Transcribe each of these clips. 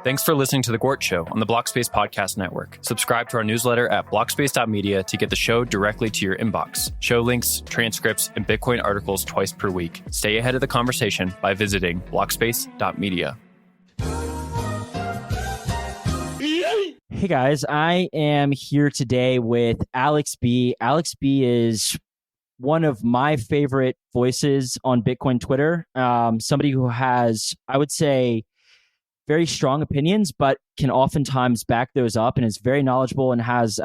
Thanks for listening to The Gort Show on the Blockspace Podcast Network. Subscribe to our newsletter at blockspace.media to get the show directly to your inbox. Show links, transcripts, and Bitcoin articles twice per week. Stay ahead of the conversation by visiting blockspace.media. Hey guys, I am here today with Alex B. Alex B is one of my favorite voices on Bitcoin Twitter. Somebody who has, I would say, very strong opinions, but can oftentimes back those up and is very knowledgeable and has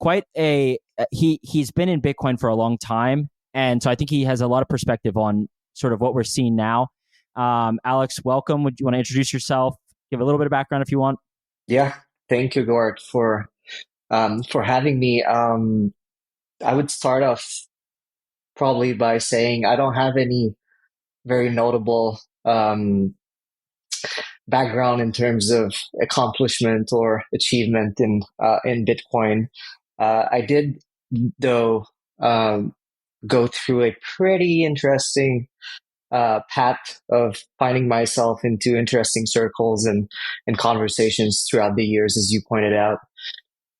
quite a he's been in Bitcoin for a long time. And so I think he has a lot of perspective on sort of what we're seeing now. Alex, welcome. Would you want to introduce yourself? Give a little bit of background if you want. Yeah, thank you, Gort, for having me. I would start off probably by saying I don't have any very notable background in terms of accomplishment or achievement in Bitcoin. I did, though, go through a pretty interesting path of finding myself into interesting circles and conversations throughout the years, as you pointed out.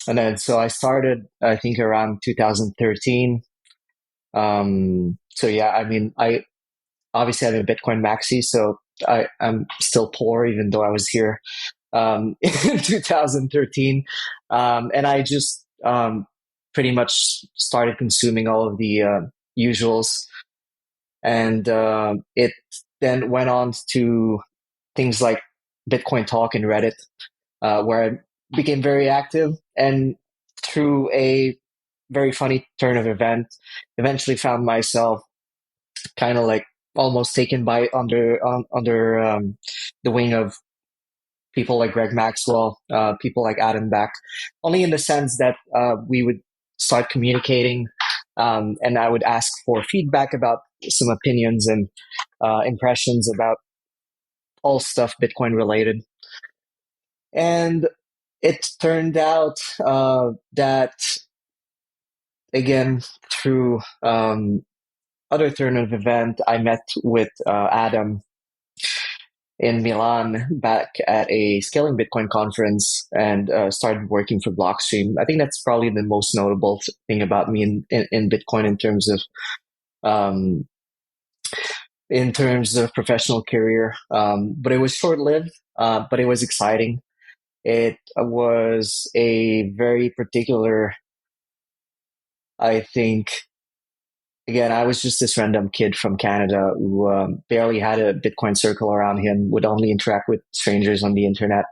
And then, so I started, I think, around 2013. So yeah, I mean, I obviously I'm a Bitcoin maxi, so I'm still poor, even though I was here in 2013. And I just pretty much started consuming all of the usuals. And it then went on to things like Bitcoin Talk and Reddit, where I became very active. And through a very funny turn of event, eventually found myself kind of like almost taken by under the wing of people like Greg Maxwell, people like Adam Back, only in the sense that we would start communicating, and I would ask for feedback about some opinions and impressions about all stuff Bitcoin related. And it turned out that, again, through other turn of event, I met with Adam in Milan back at a Scaling Bitcoin conference and started working for Blockstream. I think that's probably the most notable thing about me in Bitcoin in terms of professional career. But it was short-lived, but it was exciting. It was a very particular, I think, again, I was just this random kid from Canada who barely had a Bitcoin circle around him, would only interact with strangers on the internet.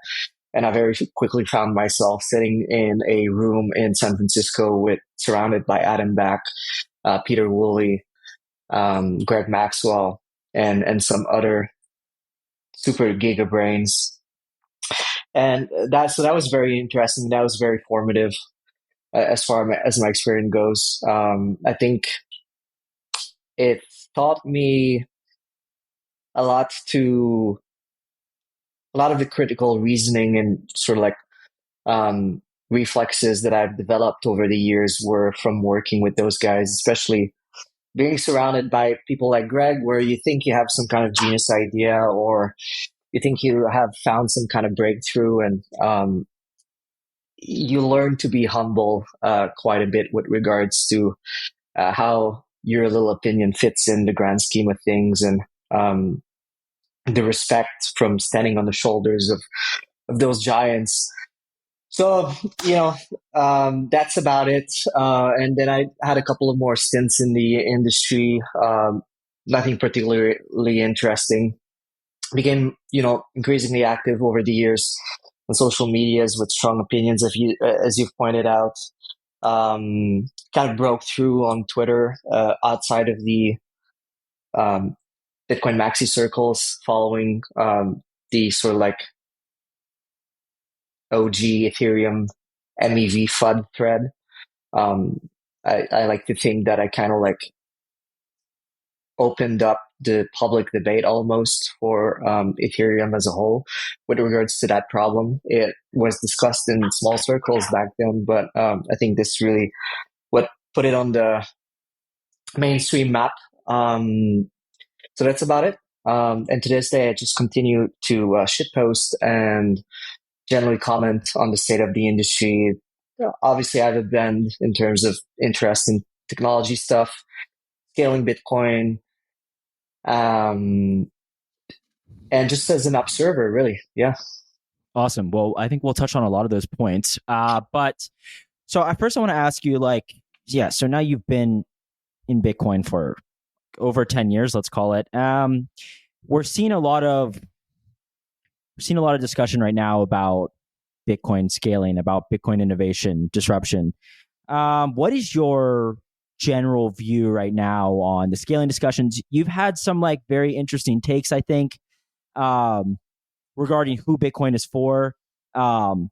And I very quickly found myself sitting in a room in San Francisco surrounded by Adam Back, Peter Woolley, Greg Maxwell, and some other super giga brains. And that was very interesting. That was very formative as far as my experience goes. I think it taught me a lot of the critical reasoning and sort of like reflexes that I've developed over the years were from working with those guys, especially being surrounded by people like Greg, where you think you have some kind of genius idea or you think you have found some kind of breakthrough, and you learn to be humble quite a bit with regards to how your little opinion fits in the grand scheme of things, and the respect from standing on the shoulders of those giants. So, that's about it. And then I had a couple of more stints in the industry, nothing particularly interesting. Became, increasingly active over the years on social medias with strong opinions, as you've pointed out. Kind of broke through on Twitter outside of the Bitcoin maxi circles, following the sort of like OG Ethereum MEV FUD thread. I like to think that I kind of like opened up the public debate almost for Ethereum as a whole with regards to that problem. It was discussed in small circles back then, but I think this really what put it on the mainstream map. So that's about it. And to this day, I just continue to shitpost and generally comment on the state of the industry. Obviously, I have a bend in terms of interest in technology stuff, scaling Bitcoin, um, and just as an observer, really. Yeah. Awesome. Well, I think we'll touch on a lot of those points. But so at first I want to ask you, like, yeah, so now you've been in Bitcoin for over 10 years, let's call it. We're seeing a lot of discussion right now about Bitcoin scaling, about Bitcoin innovation, disruption. What is your general view right now on the scaling discussions? You've had some like very interesting takes, I think, regarding who Bitcoin is for, how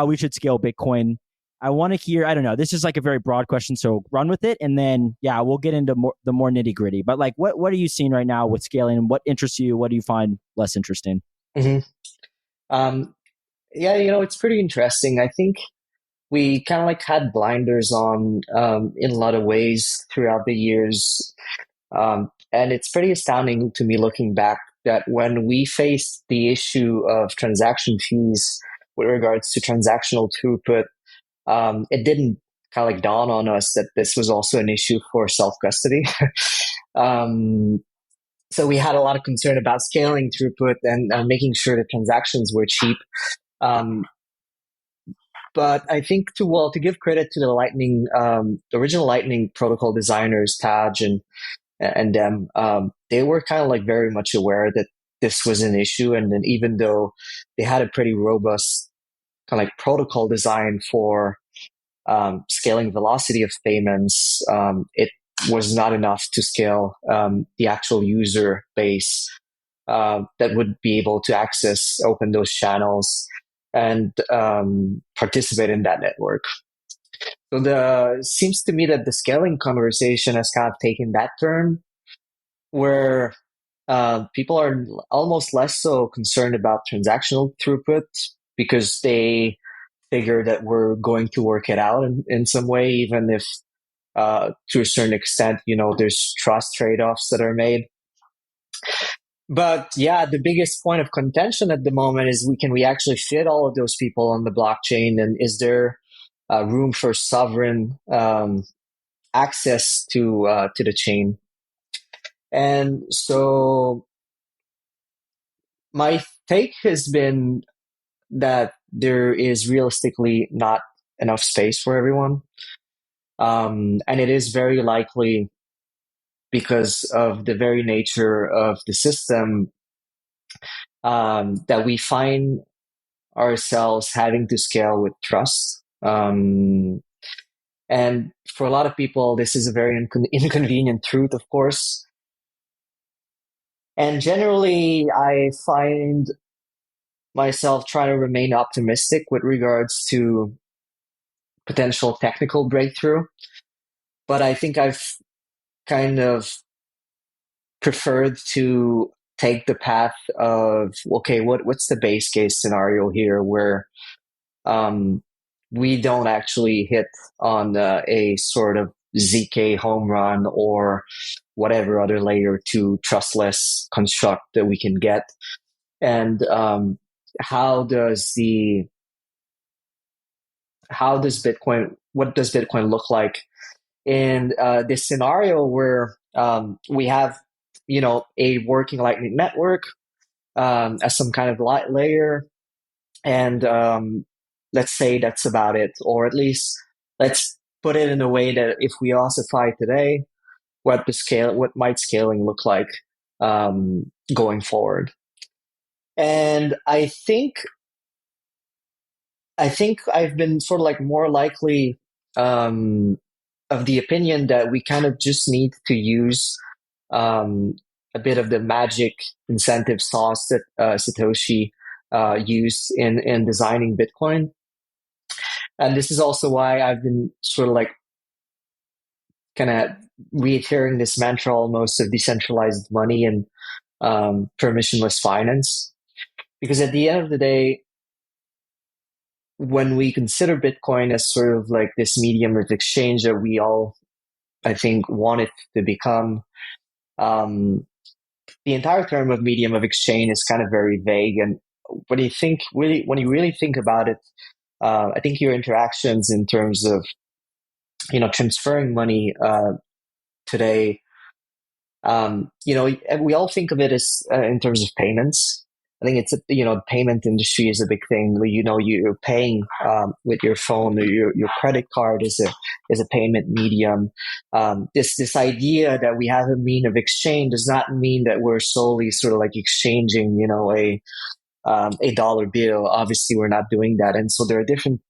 we should scale Bitcoin. I want to hear, I don't know, this is like a very broad question, so run with it. And then, yeah, we'll get into the more nitty gritty. But like, what are you seeing right now with scaling, and what interests you? What do you find less interesting? Mm-hmm. Yeah, it's pretty interesting. I think we kind of like had blinders on in a lot of ways throughout the years. And it's pretty astounding to me looking back that when we faced the issue of transaction fees with regards to transactional throughput, it didn't kind of like dawn on us that this was also an issue for self-custody. So we had a lot of concern about scaling throughput and making sure that transactions were cheap. Um, but I think to give credit to the original Lightning protocol designers, Taj and them, they were kind of like very much aware that this was an issue. And then even though they had a pretty robust kind of like protocol design for scaling velocity of payments, it was not enough to scale the actual user base that would be able to open those channels and participate in that network. So seems to me that the scaling conversation has kind of taken that turn where people are almost less so concerned about transactional throughput because they figure that we're going to work it out in some way, even if to a certain extent, there's trust trade-offs that are made. But yeah, the biggest point of contention at the moment is can we actually fit all of those people on the blockchain, and is there room for sovereign access to the chain? And so my take has been that there is realistically not enough space for everyone, and it is very likely because of the very nature of the system that we find ourselves having to scale with trust. And for a lot of people, this is a very inconvenient truth, of course. And generally, I find myself trying to remain optimistic with regards to potential technical breakthrough. But I think I've kind of preferred to take the path of, okay, what's the base case scenario here where we don't actually hit on a sort of ZK home run or whatever other layer 2 trustless construct that we can get. And what does Bitcoin look like in this scenario where we have, a working Lightning network as some kind of layer, and let's say that's about it, or at least let's put it in a way that if we ossify today, what might scaling look like going forward? And I think I've been sort of like more likely of the opinion that we kind of just need to use a bit of the magic incentive sauce that Satoshi used in designing Bitcoin. And this is also why I've been sort of like kind of reiterating this mantra almost of decentralized money and permissionless finance. Because at the end of the day, when we consider Bitcoin as sort of like this medium of exchange that we all, I think, want it to become, the entire term of medium of exchange is kind of very vague. And when you really think about it, I think your interactions in terms of, transferring money today, we all think of it as in terms of payments. I think the payment industry is a big thing. You're paying with your phone, or your credit card is a payment medium. This idea that we have a mean of exchange does not mean that we're solely sort of like exchanging, a dollar bill. Obviously, we're not doing that, and so there are different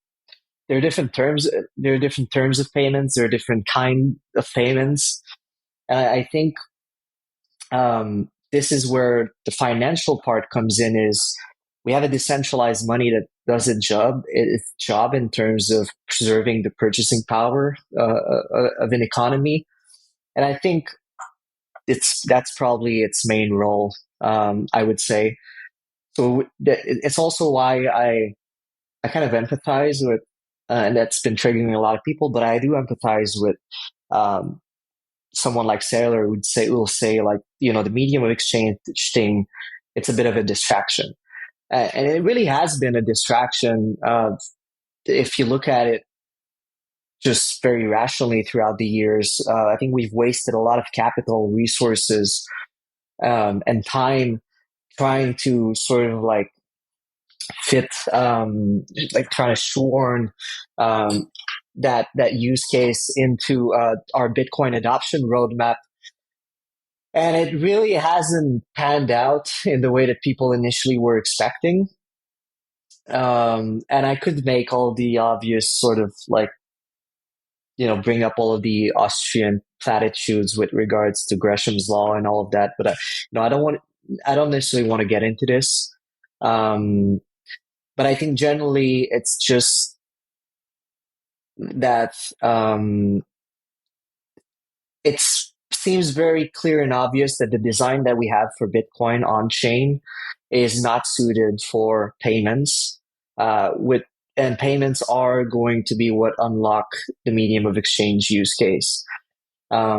terms. There are different terms of payments. There are different kind of payments, and I think this is where the financial part comes in. Is we have a decentralized money that does its job in terms of preserving the purchasing power of an economy, and I think that's probably its main role. I would say. So it's also why I kind of empathize with, and that's been triggering a lot of people, but I do empathize with um, someone like Sailor will say like, the medium of exchange thing, it's a bit of a distraction. And it really has been a distraction. If you look at it just very rationally throughout the years, I think we've wasted a lot of capital, resources, and time trying to sort of like fit, like trying to shoehorn that use case into our Bitcoin adoption roadmap. And it really hasn't panned out in the way that people initially were expecting. And I could make all the obvious sort of like, bring up all of the Austrian platitudes with regards to Gresham's law and all of that. But I don't necessarily want to get into this. But I think generally it's just that it seems very clear and obvious that the design that we have for Bitcoin on chain is not suited for payments. And payments are going to be what unlock the medium of exchange use case. I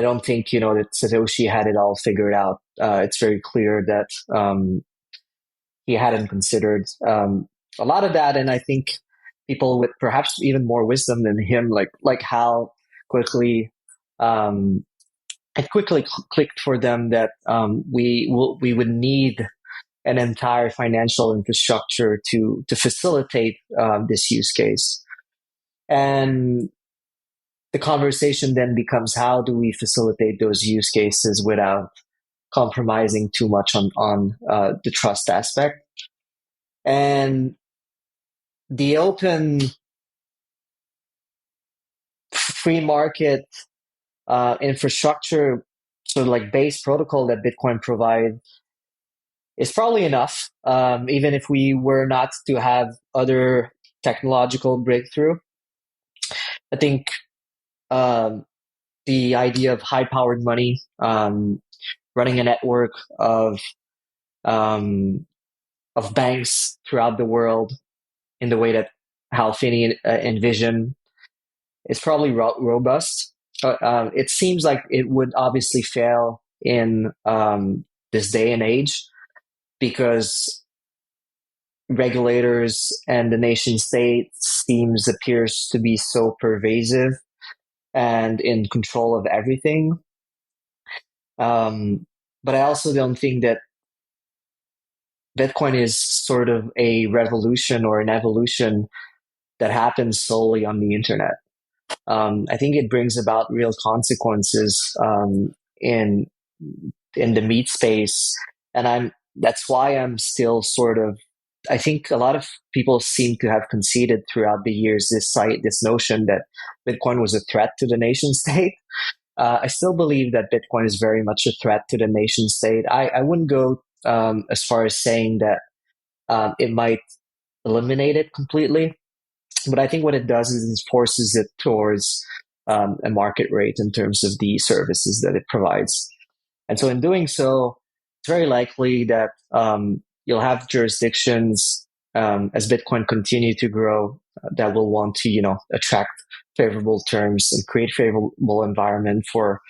don't think that Satoshi had it all figured out. It's very clear that he hadn't considered a lot of that, and I think people with perhaps even more wisdom than him, like how quickly it quickly clicked for them that we would need an entire financial infrastructure to facilitate this use case. And the conversation then becomes, how do we facilitate those use cases without compromising too much on the trust aspect? And the open free market infrastructure, sort of like base protocol that Bitcoin provides, is probably enough, even if we were not to have other technological breakthrough. I think the idea of high-powered money, running a network of banks throughout the world in the way that Hal Finney envisioned, is probably robust. It seems like it would obviously fail in this day and age, because regulators and the nation state appears to be so pervasive and in control of everything. But I also don't think that Bitcoin is sort of a revolution or an evolution that happens solely on the internet. I think it brings about real consequences in the meat space, and that's why I'm still sort of. I think a lot of people seem to have conceded throughout the years this notion that Bitcoin was a threat to the nation state. I still believe that Bitcoin is very much a threat to the nation state. I wouldn't go as far as saying that it might eliminate it completely, but I think what it does is it forces it towards a market rate in terms of the services that it provides. And so in doing so, it's very likely that you'll have jurisdictions as Bitcoin continue to grow that will want to, attract favorable terms and create favorable environment for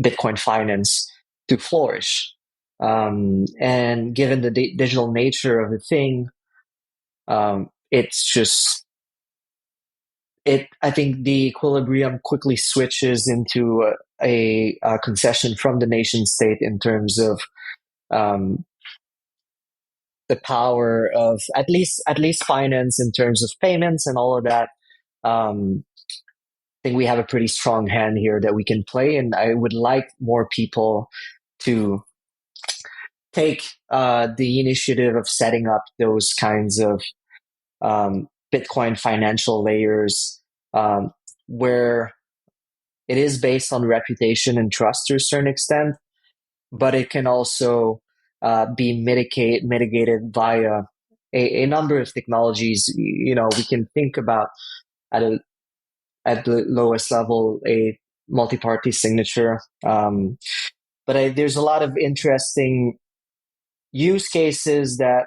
Bitcoin finance to flourish. And given the digital nature of the thing, it's just I think the equilibrium quickly switches into a concession from the nation state in terms of the power of at least finance in terms of payments and all of that. I think we have a pretty strong hand here that we can play, and I would like more people to take the initiative of setting up those kinds of Bitcoin financial layers where it is based on reputation and trust to a certain extent, but it can also be mitigated via a number of technologies. We can think about at the lowest level a multi-party signature, but there's a lot of interesting use cases that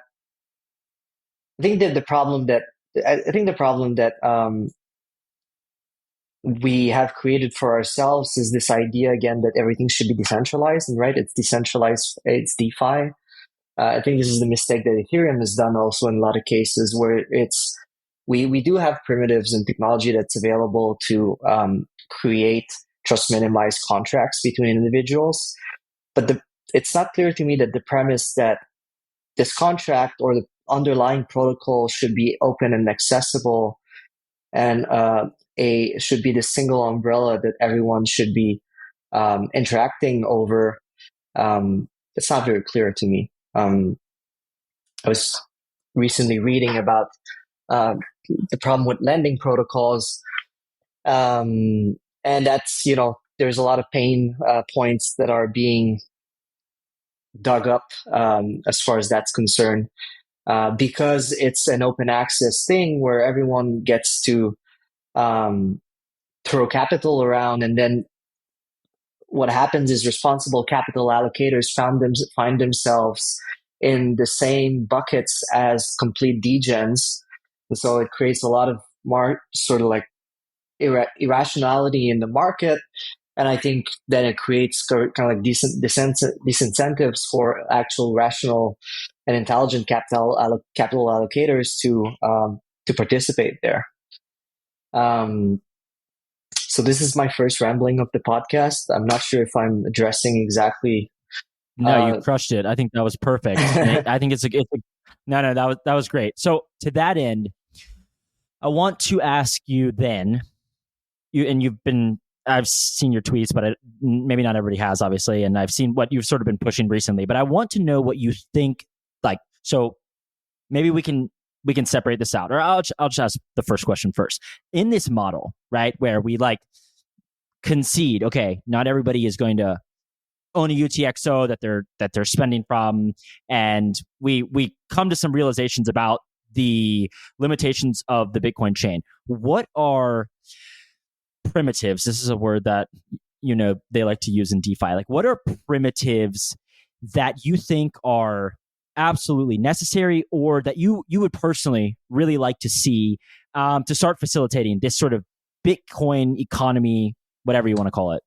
I think that the problem that we have created for ourselves is this idea again that everything should be decentralized, and right, it's decentralized, it's DeFi. I think this is the mistake that Ethereum has done also in a lot of cases where we do have primitives and technology that's available to create trust minimized contracts between individuals, but it's not clear to me that the premise that this contract or the underlying protocol should be open and accessible and should be the single umbrella that everyone should be interacting over. It's not very clear to me. I was recently reading about the problem with lending protocols, and that's there's a lot of pain points that are being dug up as far as that's concerned, because it's an open access thing where everyone gets to throw capital around, and then what happens is responsible capital allocators find themselves in the same buckets as complete degens, and so it creates a lot of more sort of like irrationality in the market. And I think then it creates kind of like disincentives for actual rational and intelligent capital allocators to participate there. So this is my first rambling of the podcast. I'm not sure if I'm addressing exactly. No, you crushed it. I think that was perfect. I think no, that was great. So to that end, I want to ask you then, I've seen your tweets, but maybe not everybody has, obviously, and I've seen what you've sort of been pushing recently, but I want to know what you think, so maybe we can separate this out, or I'll just ask the first question first. In this model, right, where we concede, okay, not everybody is going to own a UTXO that they're spending from, and we come to some realizations about the limitations of the Bitcoin chain. What are primitives? This is a word that they like to use in DeFi. What are primitives that you think are absolutely necessary, or that you would personally really like to see to start facilitating this sort of Bitcoin economy, whatever you want to call it?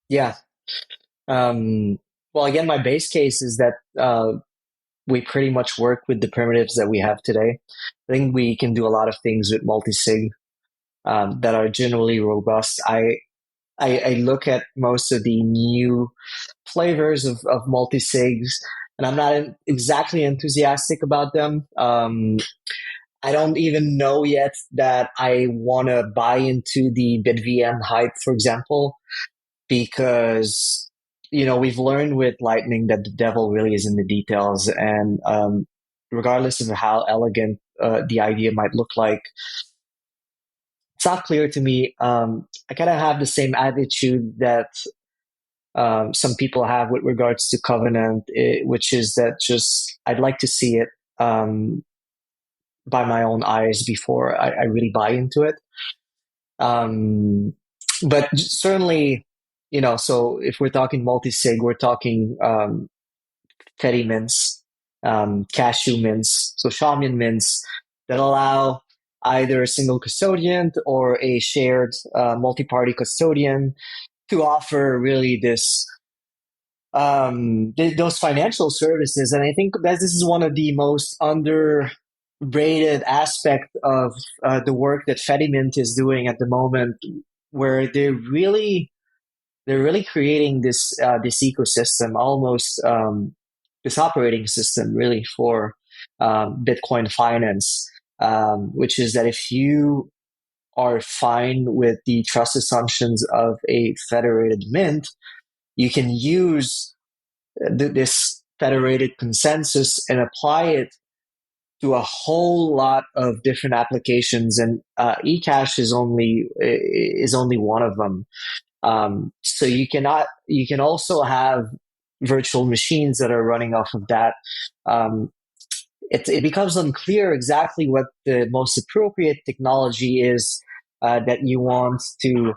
Yeah. Well, again, my base case is that we pretty much work with the primitives that we have today. I think we can do a lot of things with multi-sig that are generally robust. I look at most of the new flavors of multi-sigs, and I'm not exactly enthusiastic about them. I don't even know yet that I want to buy into the BitVM hype, for example, because we've learned with Lightning that the devil really is in the details, and regardless of how elegant the idea might look like, it's not clear to me. I kind of have the same attitude that some people have with regards to Covenant, which is that just I'd like to see it by my own eyes before I really buy into it. But certainly, so if we're talking multi-sig, we're talking Teddy mints, cashew mints, so Shamian mints that allow either a single custodian or a shared multi-party custodian to offer really those financial services. And I think that this is one of the most underrated aspect of the work that Fedimint is doing at the moment, where they're really creating this ecosystem, almost this operating system, really for Bitcoin finance, which is that if you are fine with the trust assumptions of a federated mint, you can use this federated consensus and apply it to a whole lot of different applications, and eCash is only one of them. So you can also have virtual machines that are running off of that. It becomes unclear exactly what the most appropriate technology is that you want to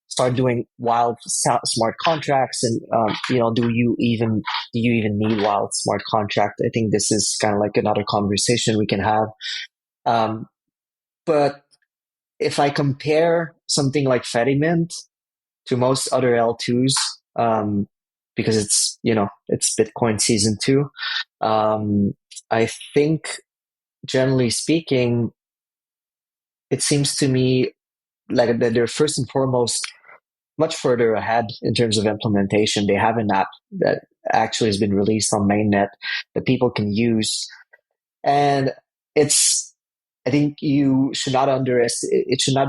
start doing wild smart contracts, and do you even need wild smart contract? I think this is kind of like another conversation we can have. But if I compare something like Fedimint to most other L2s, because it's Bitcoin season 2, I think generally speaking, it seems to me like that they're first and foremost much further ahead in terms of implementation. They have an app that actually has been released on mainnet that people can use. And I think it should not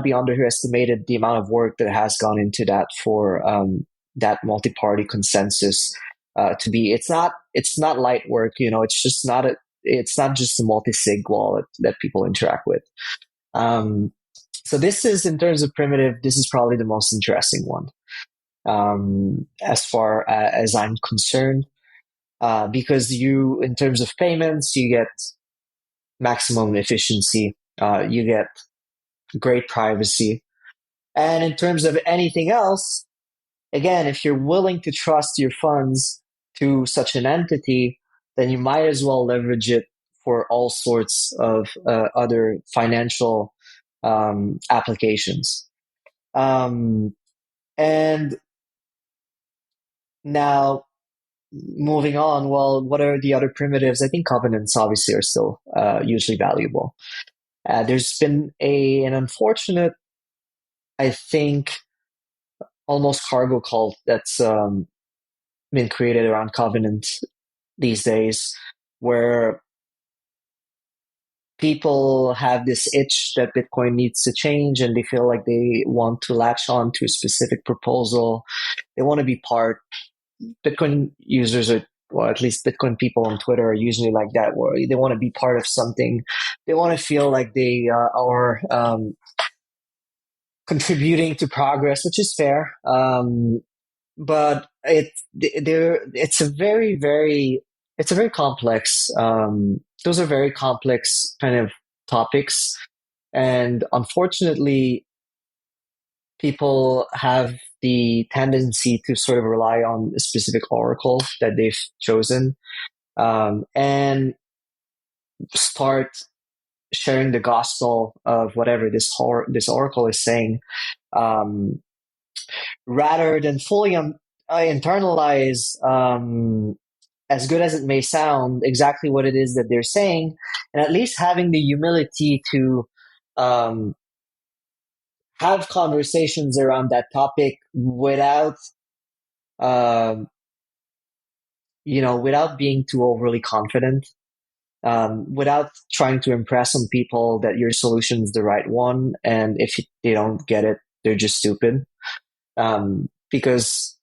be underestimated the amount of work that has gone into that for that multi-party consensus to be. It's not light work, it's not just a multi-sig wallet that people interact with. So this is, in terms of primitive, this is probably the most interesting one, as far as I'm concerned, because in terms of payments, you get maximum efficiency, you get great privacy. And in terms of anything else, again, if you're willing to trust your funds to such an entity, then you might as well leverage it for all sorts of other financial applications. And now, moving on, well, what are the other primitives? I think covenants obviously are still usually valuable. There's been an unfortunate, I think, almost cargo cult that's been created around covenant these days, where people have this itch that Bitcoin needs to change, and they feel like they want to latch on to a specific proposal. They want to be part. Bitcoin users are, or at least Bitcoin people on Twitter are usually like that, where they want to be part of something. They want to feel like they are contributing to progress, which is fair. But it's a very complex. Those are very complex kind of topics, and unfortunately, people have the tendency to sort of rely on a specific oracle that they've chosen, and start sharing the gospel of whatever this oracle is saying, rather than fully internalize, as good as it may sound, exactly what it is that they're saying, and at least having the humility to have conversations around that topic without without being too overly confident, without trying to impress some people that your solution is the right one, and if they don't get it, they're just stupid. Because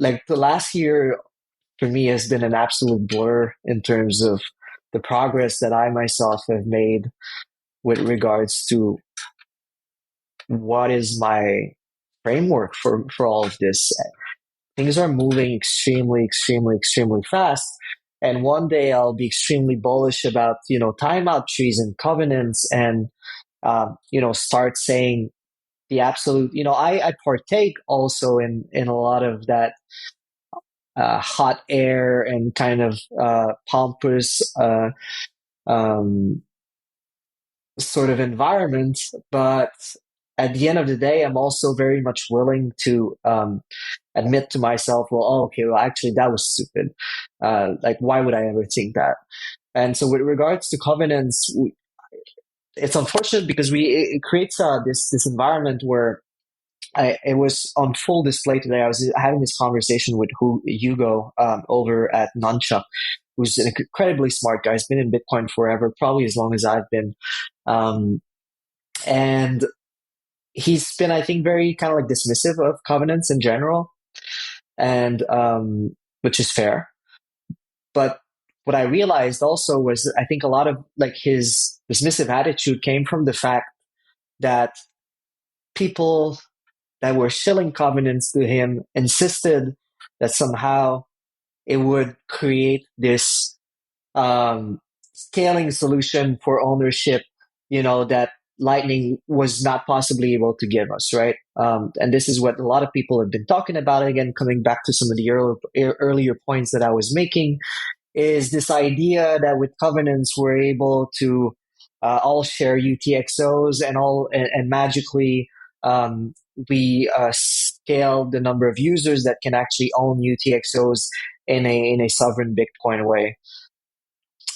like the last year for me has been an absolute blur in terms of the progress that I myself have made with regards to what is my framework for all of this. Things are moving extremely, extremely, extremely fast. And one day I'll be extremely bullish about, timeout trees and covenants, and, start saying the absolute, I partake also in a lot of that hot air and kind of pompous um, sort of environment. But at the end of the day, I'm also very much willing to admit to myself, well, oh, okay, well, actually, that was stupid. Like, why would I ever think that? And so, with regards to covenants, it's unfortunate because it creates this environment where it was on full display today. I was having this conversation with Hugo over at Nunchuck, who's an incredibly smart guy. He's been in Bitcoin forever, probably as long as I've been. And he's been, I think, very kind of like dismissive of covenants in general, and which is fair. But what I realized also was, I think a lot of like his dismissive attitude came from the fact that people that were shilling covenants to him insisted that somehow it would create this scaling solution for ownership, that Lightning was not possibly able to give us, right? And this is what a lot of people have been talking about. Again, coming back to some of the earlier points that I was making, is this idea that with covenants we're able to all share UTXOs and magically we scale the number of users that can actually own UTXOs in a sovereign Bitcoin way.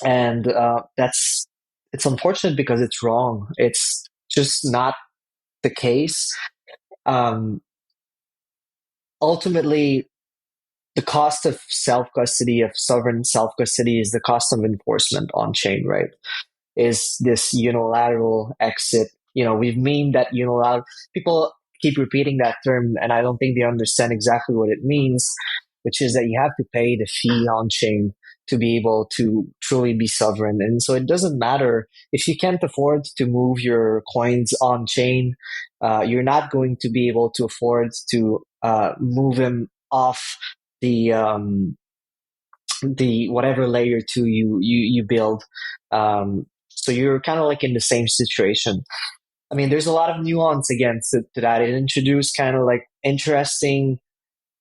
And it's unfortunate because it's wrong. It's just not the case. Ultimately, the cost of self-custody, of sovereign self-custody, is the cost of enforcement on chain, right? Is this unilateral exit. We've memed that unilateral. People keep repeating that term, and I don't think they understand exactly what it means, which is that you have to pay the fee on chain to be able to truly be sovereign. And so it doesn't matter if you can't afford to move your coins on chain, you're not going to be able to afford to move them off the whatever layer 2 you build. So you're kind of like in the same situation. I mean, there's a lot of nuance again to that. It introduced kind of like interesting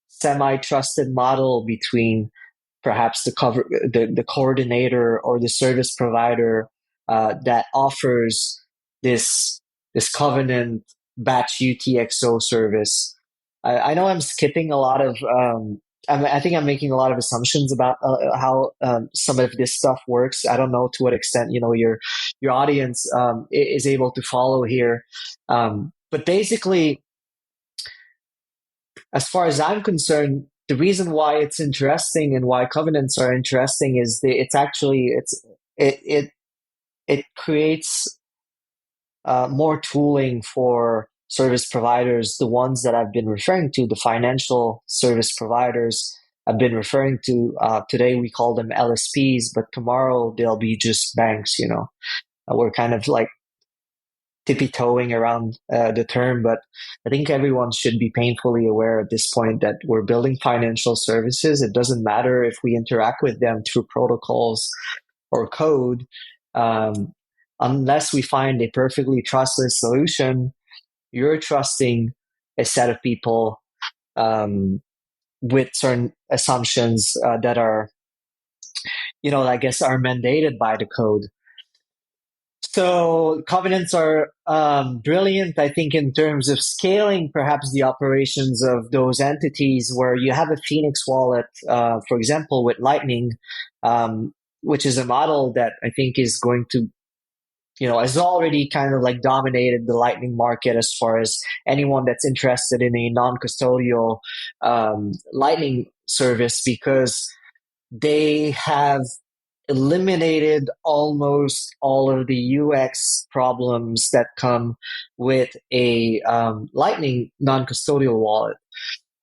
semi-trusted model between perhaps the coordinator or the service provider that offers this covenant batch UTXO service. I know I'm skipping a lot of. I think I'm making a lot of assumptions about how some of this stuff works. I don't know to what extent your audience is able to follow here, but basically, as far as I'm concerned, the reason why it's interesting and why covenants are interesting is it creates more tooling for service providers, the ones that I've been referring to, the financial service providers I've been referring to. Today we call them LSPs, but tomorrow they'll be just banks. We're kind of like tippy-toeing around the term, but I think everyone should be painfully aware at this point that we're building financial services. It doesn't matter if we interact with them through protocols or code, unless we find a perfectly trustless solution. You're trusting a set of people with certain assumptions that are, I guess, are mandated by the code. So covenants are brilliant, I think, in terms of scaling perhaps the operations of those entities where you have a Phoenix wallet, for example, with Lightning, which is a model that I think is going to, has already kind of like dominated the Lightning market as far as anyone that's interested in a non-custodial Lightning service, because they have eliminated almost all of the UX problems that come with a Lightning non-custodial wallet.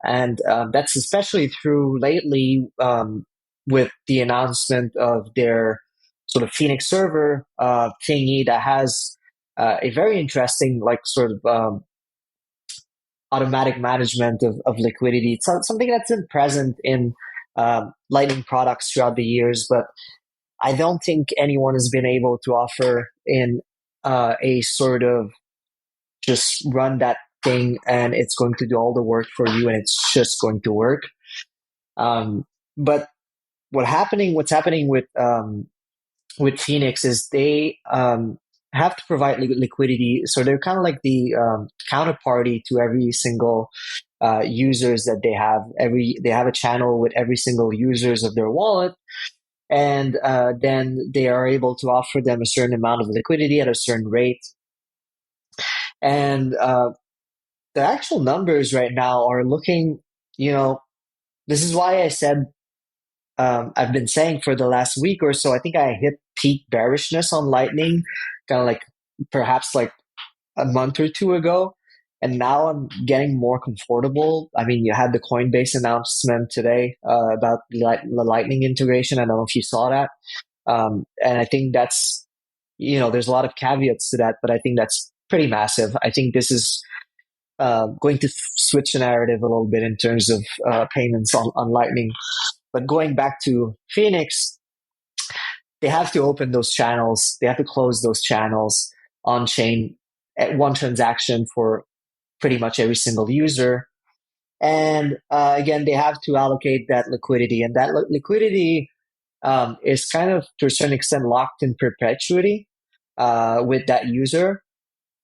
And that's especially true lately with the announcement of their sort of Phoenix server thingy that has a very interesting like sort of automatic management of liquidity. It's something that's been present in Lightning products throughout the years, but I don't think anyone has been able to offer in a sort of just run that thing and it's going to do all the work for you and it's just going to work. But what's happening with Phoenix is they have to provide liquidity. So they're kind of like the counterparty to every single users that they have. They have a channel with every single users of their wallet, and then they are able to offer them a certain amount of liquidity at a certain rate. And the actual numbers right now are looking, this is why I said, I've been saying for the last week or so, I think I hit peak bearishness on Lightning, kind of like perhaps like a month or two ago. And now I'm getting more comfortable. I mean, you had the Coinbase announcement today about the Lightning integration. I don't know if you saw that. And I think that's, there's a lot of caveats to that, but I think that's pretty massive. I think this is going to switch the narrative a little bit in terms of payments on Lightning. But going back to Phoenix, they have to open those channels. They have to close those channels on chain at one transaction for pretty much every single user. And again, they have to allocate that liquidity. And that liquidity is kind of, to a certain extent, locked in perpetuity with that user.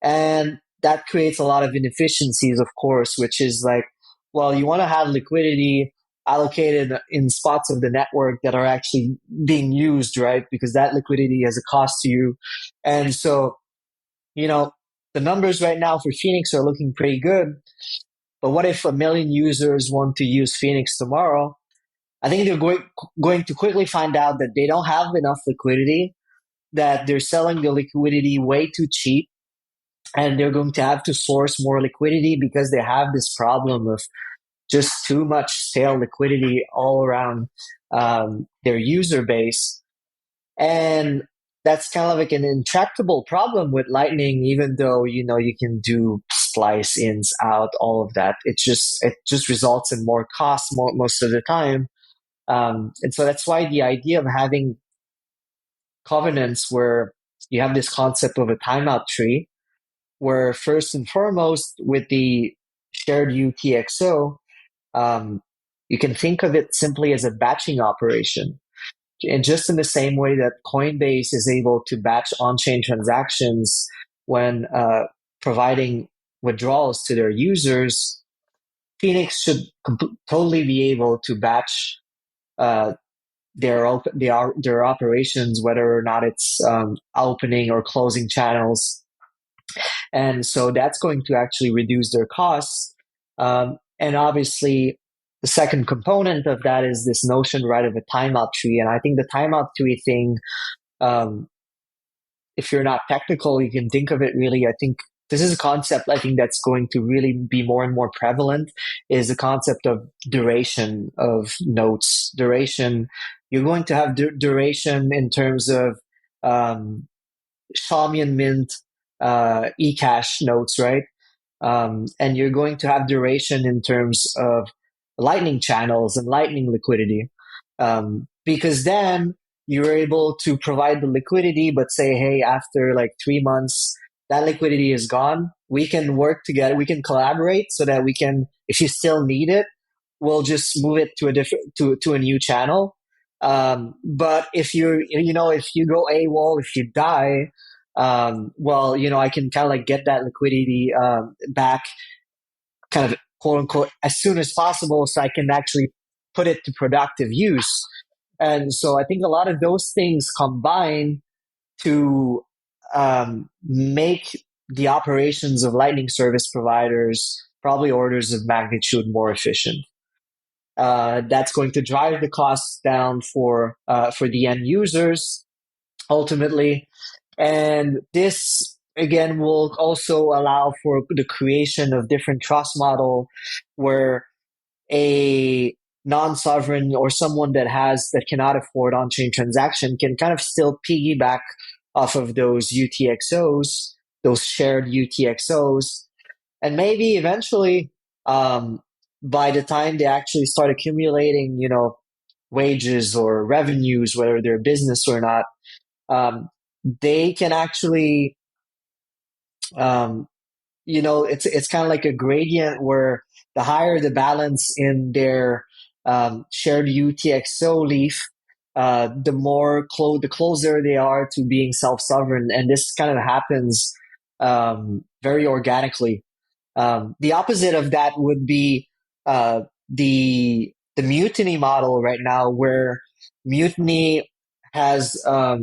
And that creates a lot of inefficiencies, of course, which is like, well, you want to have liquidity allocated in spots of the network that are actually being used, right? Because that liquidity has a cost to you. And so, the numbers right now for Phoenix are looking pretty good. But what if 1 million users want to use Phoenix tomorrow? I think they're going to quickly find out that they don't have enough liquidity, that they're selling the liquidity way too cheap, and they're going to have to source more liquidity because they have this problem of just too much stale liquidity all around their user base. And that's kind of like an intractable problem with Lightning, even though, you can do splice ins out, all of that. It just results in more costs most of the time. And so that's why the idea of having covenants where you have this concept of a timeout tree, where first and foremost with the shared UTXO, you can think of it simply as a batching operation. And just in the same way that Coinbase is able to batch on-chain transactions when providing withdrawals to their users, Phoenix should totally be able to batch their operations, whether or not it's opening or closing channels. And so that's going to actually reduce their costs. And obviously, the second component of that is this notion, right, of a timeout tree. And I think the timeout tree thing, if you're not technical, you can think of it really, I think this is a concept I think that's going to really be more and more prevalent, is the concept of duration of notes. Duration, you're going to have duration in terms of Shawmian Mint eCash notes, right? And you're going to have duration in terms of Lightning channels and Lightning liquidity, because then you're able to provide the liquidity, but say, hey, after like 3 months, that liquidity is gone. We can work together. We can collaborate so that we can, if you still need it, we'll just move it to a new channel. But if if you go AWOL, if you die, I can kind of like get that liquidity back, kind of quote unquote, as soon as possible, so I can actually put it to productive use. And so I think a lot of those things combine to make the operations of Lightning service providers probably orders of magnitude more efficient. That's going to drive the costs down for the end users ultimately. And this, again, will also allow for the creation of different trust model where a non-sovereign or someone that cannot afford on-chain transaction can kind of still piggyback off of those UTXOs, those shared UTXOs. And maybe eventually, by the time they actually start accumulating, wages or revenues, whether they're business or not, they can actually, it's kind of like a gradient where the higher the balance in their shared UTXO leaf, the closer they are to being self-sovereign, and this kind of happens very organically. The opposite of that would be the mutiny model right now, where mutiny has a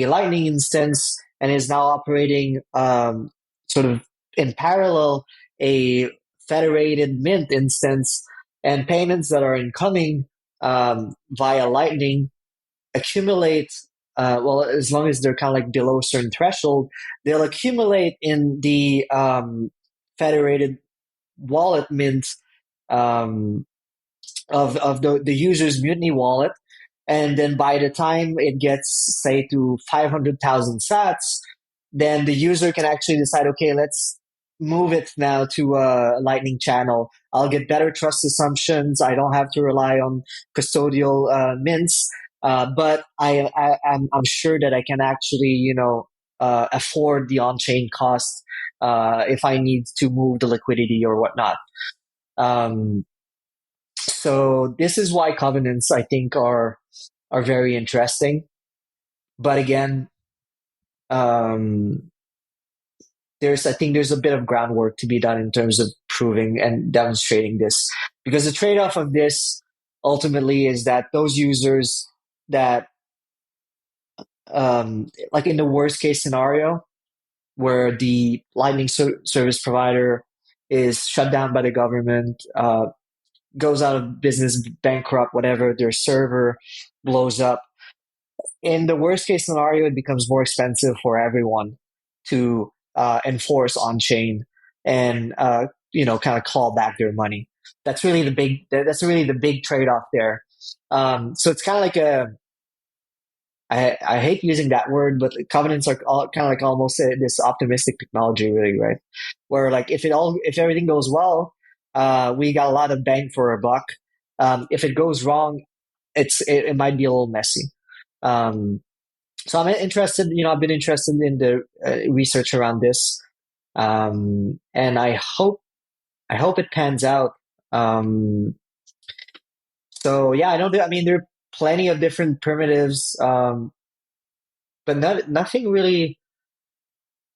Lightning instance and is now operating sort of in parallel a federated mint instance, and payments that are incoming via Lightning accumulate. Well, as long as they're kind of like below a certain threshold, they'll accumulate in the federated wallet mint um, of the user's Mutiny wallet. And then by the time it gets, say, to 500,000 sats, then the user can actually decide, okay, let's move it now to a Lightning channel. I'll get better trust assumptions. I don't have to rely on custodial mints. But I'm sure that I can actually, afford the on-chain cost if I need to move the liquidity or whatnot. So this is why covenants, I think, are very interesting. But again, I think there's a bit of groundwork to be done in terms of proving and demonstrating this, because the trade-off of this ultimately is that those users that, like in the worst case scenario, where the Lightning service provider is shut down by the government, goes out of business, bankrupt, whatever, their server blows up. In the worst case scenario, it becomes more expensive for everyone to enforce on chain and kind of call back their money. That's really the big trade off there. So it's kind of like I hate using that word, but covenants are kind of like almost this optimistic technology, really, right? Where like if everything goes well, we got a lot of bang for a buck. If it goes wrong, it might be a little messy. So I'm interested. I've been interested in the research around this, and I hope it pans out. So yeah, I mean, there are plenty of different primitives, but nothing really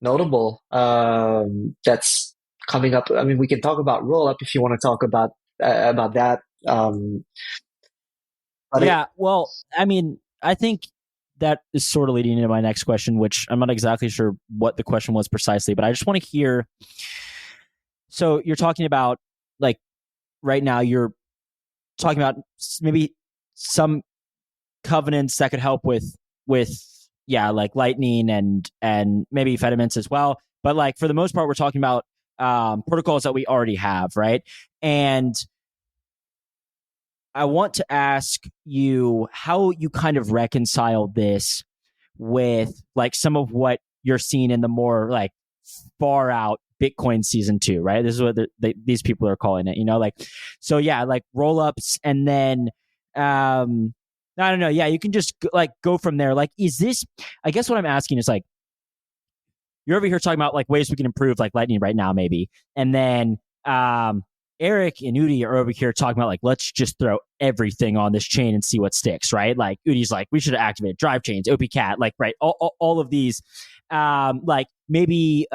notable that's coming up. I mean, we can talk about rollup if you want to talk about that. Well, I mean, I think that is sort of leading into my next question, which I'm not exactly sure what the question was precisely, but I just want to hear. So you're talking about, like, right now you're talking about maybe some covenants that could help with like Lightning and maybe Fediments as well. But like for the most part, we're talking about protocols that we already have, right? And I want to ask you how you kind of reconcile this with like some of what you're seeing in the more like far out Bitcoin season 2, right? This is what these people are calling it, like, so yeah, like roll ups. And then, I don't know. Yeah. You can just like go from there. Like, is this, I guess what I'm asking is like, you're over here talking about like ways we can improve like Lightning right now, maybe. And then, Eric and Udi are over here talking about like, let's just throw everything on this chain and see what sticks, right? Like Udi's like, we should activate drive chains, OP-Cat, like, right. All of these, like maybe,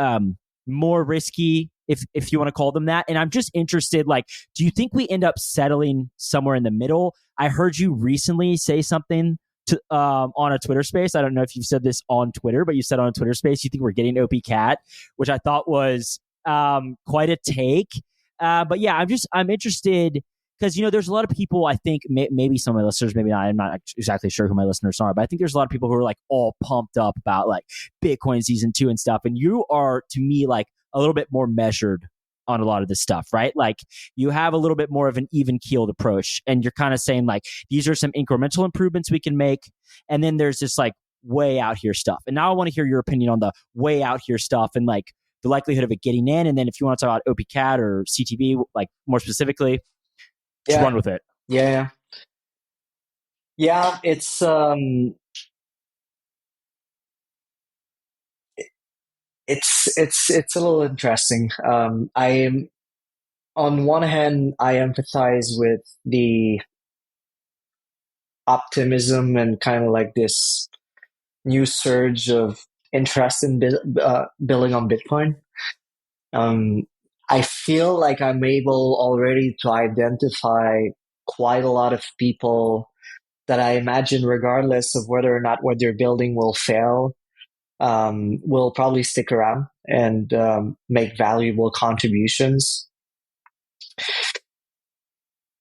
more risky, if you want to call them that. And I'm just interested, like, do you think we end up settling somewhere in the middle? I heard you recently say something to on a Twitter space. I don't know if you've said this on Twitter, but you said on a Twitter space you think we're getting OP-Cat, which I thought was quite a take. But yeah, I'm interested because, there's a lot of people, I think maybe some of my listeners, maybe not, I'm not exactly sure who my listeners are, but I think there's a lot of people who are like all pumped up about like Bitcoin season 2 and stuff. And you are, to me, like a little bit more measured on a lot of this stuff, right? Like you have a little bit more of an even keeled approach, and you're kind of saying like, these are some incremental improvements we can make. And then there's this like way out here stuff. And now I want to hear your opinion on the way out here stuff and like the likelihood of it getting in. And then if you want to talk about OP-Cat or CTB, like more specifically, just run with it. Yeah. It's it's a little interesting. I am, on one hand, I empathize with the optimism and kind of like this new surge of interest in building on Bitcoin. I feel like I'm able already to identify quite a lot of people that I imagine, regardless of whether or not what they're building will fail, will probably stick around and make valuable contributions.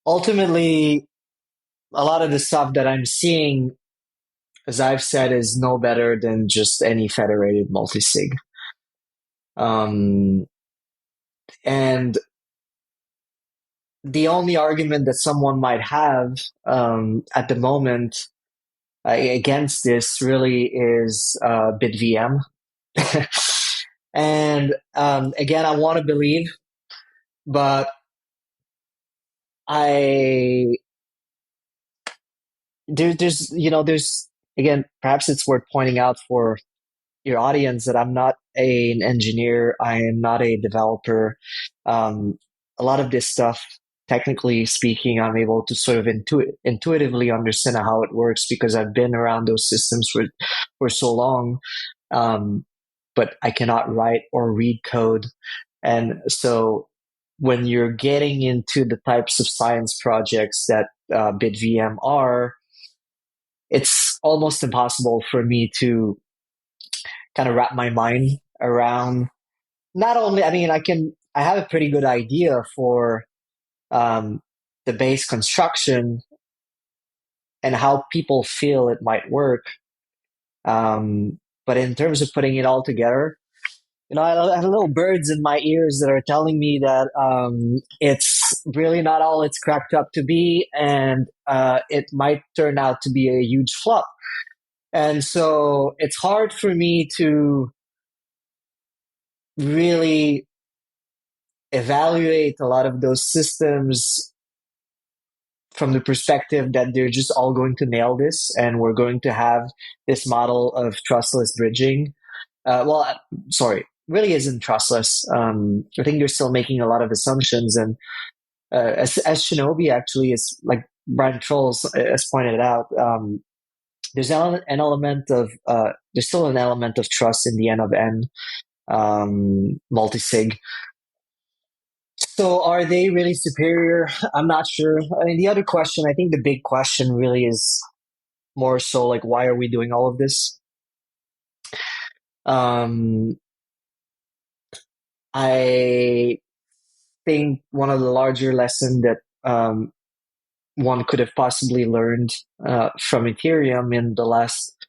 Ultimately, a lot of the stuff that I'm seeing, as I've said, is no better than just any federated multisig. And the only argument that someone might have at the moment against this really is BitVM. And again, I want to believe, but there's again, perhaps it's worth pointing out for your audience that I'm not an engineer. I am not a developer. A lot of this stuff, technically speaking, I'm able to sort of intuitively understand how it works because I've been around those systems for so long. But I cannot write or read code. And so when you're getting into the types of science projects that BitVM are, it's almost impossible for me to kind of wrap my mind around. Not only, I mean, I have a pretty good idea for the base construction and how people feel it might work. But in terms of putting it all together, I have little birds in my ears that are telling me that it's really not all it's cracked up to be, and it might turn out to be a huge flop. And so it's hard for me to really evaluate a lot of those systems from the perspective that they're just all going to nail this and we're going to have this model of trustless bridging. Sorry, really isn't trustless. I think they're still making a lot of assumptions. And as Shinobi actually is, like Brian Trolls has pointed out, there's an element of, there's still an element of trust in the N of N multisig. So are they really superior? I'm not sure. I mean, the other question, I think the big question really is more so like, why are we doing all of this? I think one of the larger lessons that one could have possibly learned from Ethereum in the last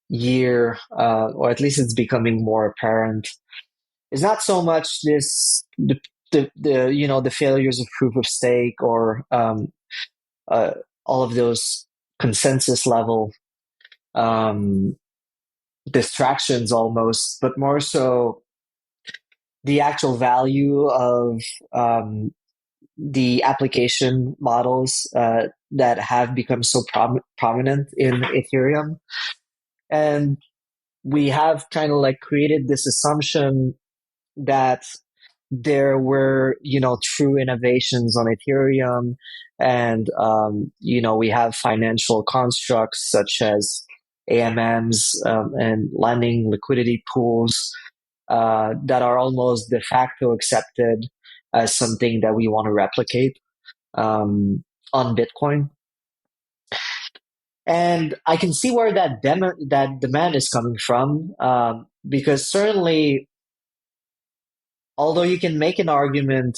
year, or at least it's becoming more apparent, is not so much the failures of proof of stake or all of those consensus level distractions almost, but more so the actual value of the application models that have become so prominent in Ethereum. And we have kind of like created this assumption that there were, true innovations on Ethereum. And, we have financial constructs such as AMMs and lending liquidity pools that are almost de facto accepted as something that we want to replicate on Bitcoin. And I can see where that demand is coming from, because certainly, although you can make an argument,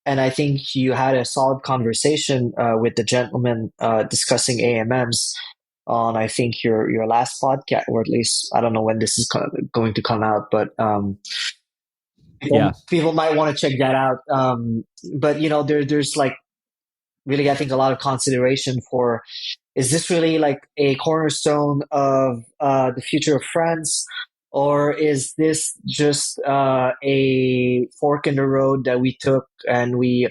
and I think you had a solid conversation with the gentleman discussing AMMs on, I think, your last podcast, or at least I don't know when this is going to come out, but people might want to check that out. But there's like really, I think, a lot of consideration for, is this really like a cornerstone of the future of France? Or is this just a fork in the road that we took and we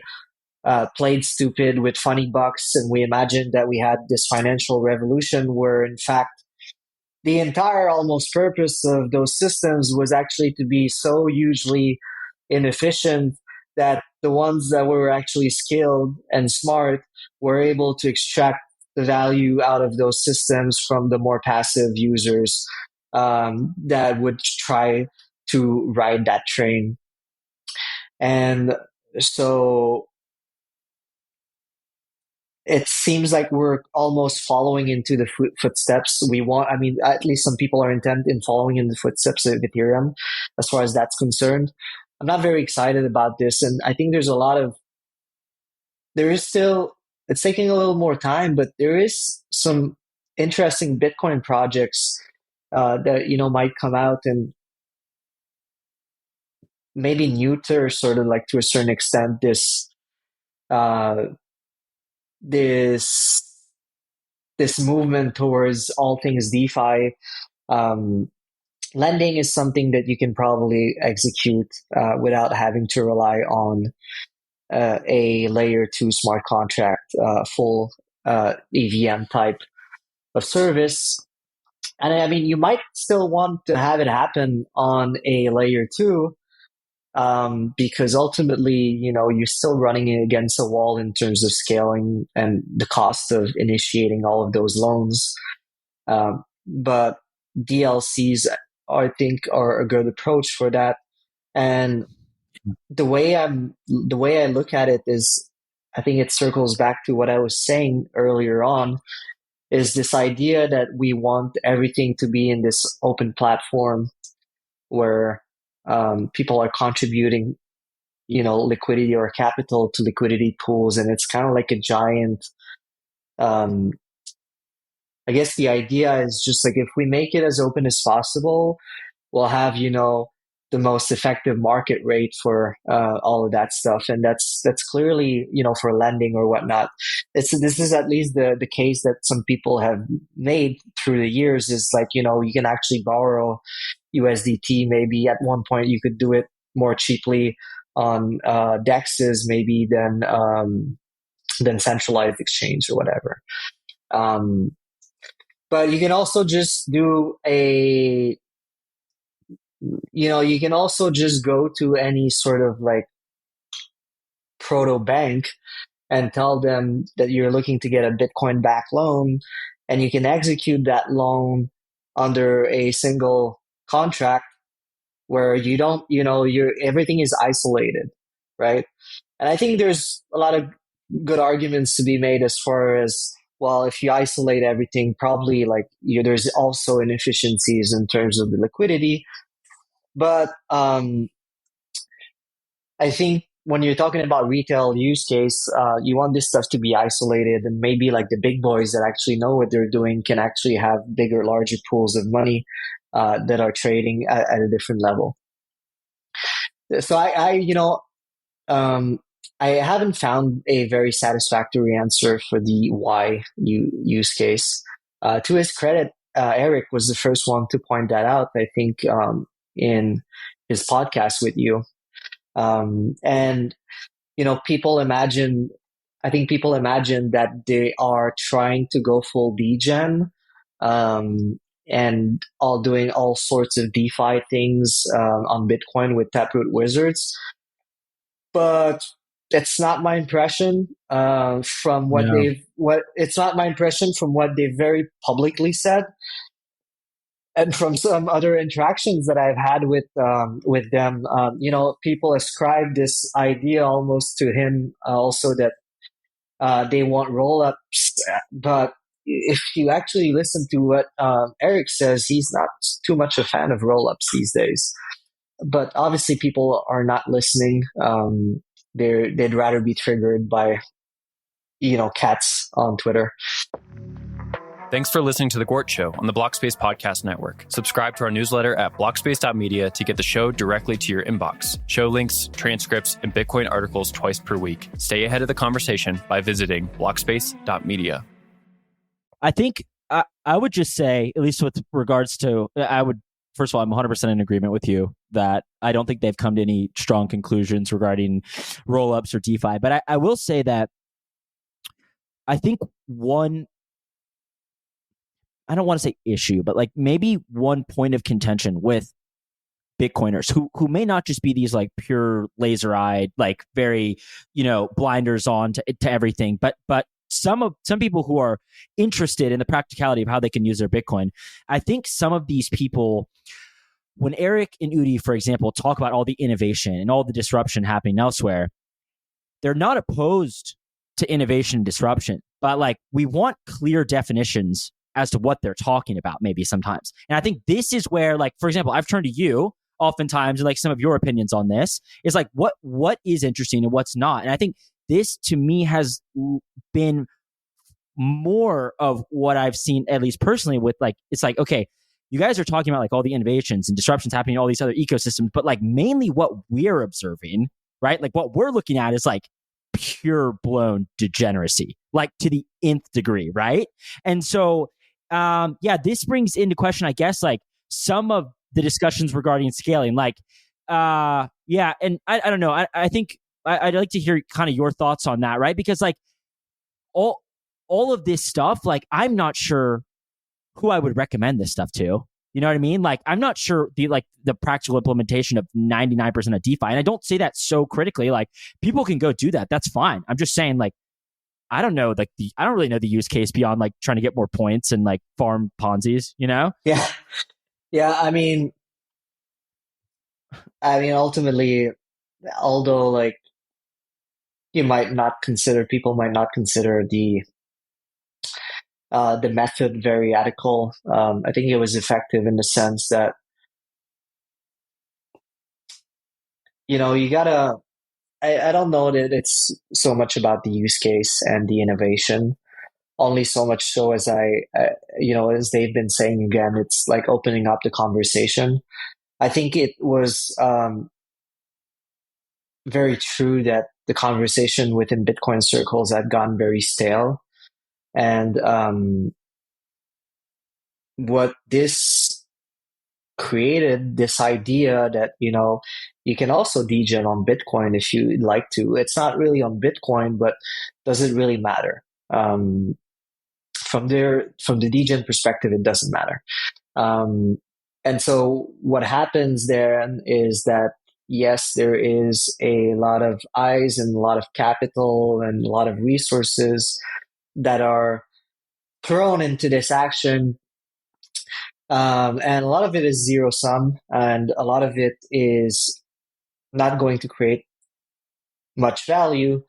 played stupid with funny bucks and we imagined that we had this financial revolution where, in fact, the entire almost purpose of those systems was actually to be so hugely inefficient that the ones that were actually skilled and smart were able to extract the value out of those systems from the more passive users that would try to ride that train. And so it seems like we're almost following into the footsteps we want. I mean, at least some people are intent in following in the footsteps of Ethereum as far as that's concerned. I'm not very excited about this. And I think there is still, it's taking a little more time, but there is some interesting Bitcoin projects that, might come out and maybe neuter sort of like to a certain extent uh, this this movement towards all things DeFi. Um, Lending is something that you can probably execute without having to rely on a layer 2 smart contract, full EVM type of service. And I mean, you might still want to have it happen on a layer 2, because ultimately, you're still running against a wall in terms of scaling and the cost of initiating all of those loans. But DLCs, I think, are a good approach for that. And the way I look at it is, I think it circles back to what I was saying earlier on, is this idea that we want everything to be in this open platform where people are contributing, liquidity or capital to liquidity pools, and it's kind of like a giant. I guess the idea is just like, if we make it as open as possible, we'll have, the most effective market rate for all of that stuff. And that's clearly, for lending or whatnot. This is at least the case that some people have made through the years, is like, you can actually borrow USDT. Maybe at one point you could do it more cheaply on DEXs maybe than centralized exchange or whatever. But you can also just do you can also just go to any sort of like proto bank and tell them that you're looking to get a Bitcoin back loan, and you can execute that loan under a single contract where you don't, everything is isolated, right? And I think there's a lot of good arguments to be made as far as, well, if you isolate everything, probably like there's also inefficiencies in terms of the liquidity. But I think when you're talking about retail use case, you want this stuff to be isolated, and maybe like the big boys that actually know what they're doing can actually have bigger, larger pools of money that are trading at a different level. So I haven't found a very satisfactory answer for the why use case. To his credit, Eric was the first one to point that out, I think, in his podcast with you. And, people imagine that they are trying to go full degen, and doing all sorts of DeFi things on Bitcoin with Taproot wizards. But it's not my impression from it's not my impression from what they've very publicly said. And from some other interactions that I've had with them, people ascribe this idea almost to him also, that they want roll-ups. But if you actually listen to what Eric says, he's not too much a fan of roll-ups these days. But obviously people are not listening. They'd rather be triggered by, cats on Twitter. Thanks for listening to The Gort Show on the Blockspace Podcast Network. Subscribe to our newsletter at blockspace.media to get the show directly to your inbox. Show links, transcripts, and Bitcoin articles twice per week. Stay ahead of the conversation by visiting blockspace.media. I think I would just say, at least with regards to, first of all, I'm 100% in agreement with you that I don't think they've come to any strong conclusions regarding roll-ups or DeFi. But I will say that I think I don't want to say issue, but like maybe one point of contention with Bitcoiners who may not just be these like pure laser-eyed, like very, blinders on to everything, but some people who are interested in the practicality of how they can use their Bitcoin. I think some of these people, when Eric and Udi, for example, talk about all the innovation and all the disruption happening elsewhere, they're not opposed to innovation and disruption, but like we want clear definitions as to what they're talking about maybe sometimes. And I think this is where, like, for example, I've turned to you oftentimes and like some of your opinions on this is like what is interesting and what's not. And I think this to me has been more of what I've seen, at least personally, with like, it's like, okay, you guys are talking about like all the innovations and disruptions happening in all these other ecosystems, but like mainly what we're observing, right? Like what we're looking at is like pure blown degeneracy, like to the nth degree, right? And so, this brings into question, I guess, like some of the discussions regarding scaling, like, and I don't know. I think I'd like to hear kind of your thoughts on that, right? Because like all of this stuff, like I'm not sure who I would recommend this stuff to. You know what I mean? Like I'm not sure the practical implementation of 99% of DeFi, and I don't say that so critically. Like people can go do that. That's fine. I'm just saying, like, I don't know, like I don't really know the use case beyond like trying to get more points and like farm Ponzi's, you know? Yeah. Yeah. I mean, ultimately, although like people might not consider the method very ethical, I think it was effective in the sense that, you gotta, I don't know that it's so much about the use case and the innovation, only so much so as as they've been saying again, it's like opening up the conversation. I think it was very true that the conversation within Bitcoin circles had gone very stale. And what this created, this idea that, you can also degen on Bitcoin if you'd like to. It's not really on Bitcoin, but does it really matter? From the degen perspective, it doesn't matter. And so what happens there is that, yes, there is a lot of eyes and a lot of capital and a lot of resources that are thrown into this action. And a lot of it is zero sum, and a lot of it is not going to create much value.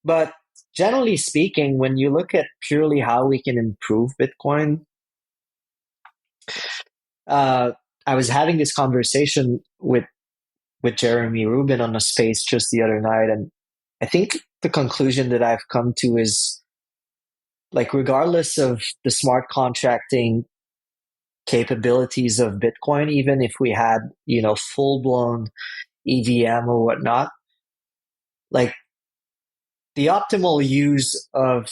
But generally speaking, when you look at purely how we can improve Bitcoin, I was having this conversation with Jeremy Rubin on a space just the other night, and I think the conclusion that I've come to is, like, regardless of the smart contracting capabilities of Bitcoin, even if we had, full blown EVM or whatnot, like the optimal use of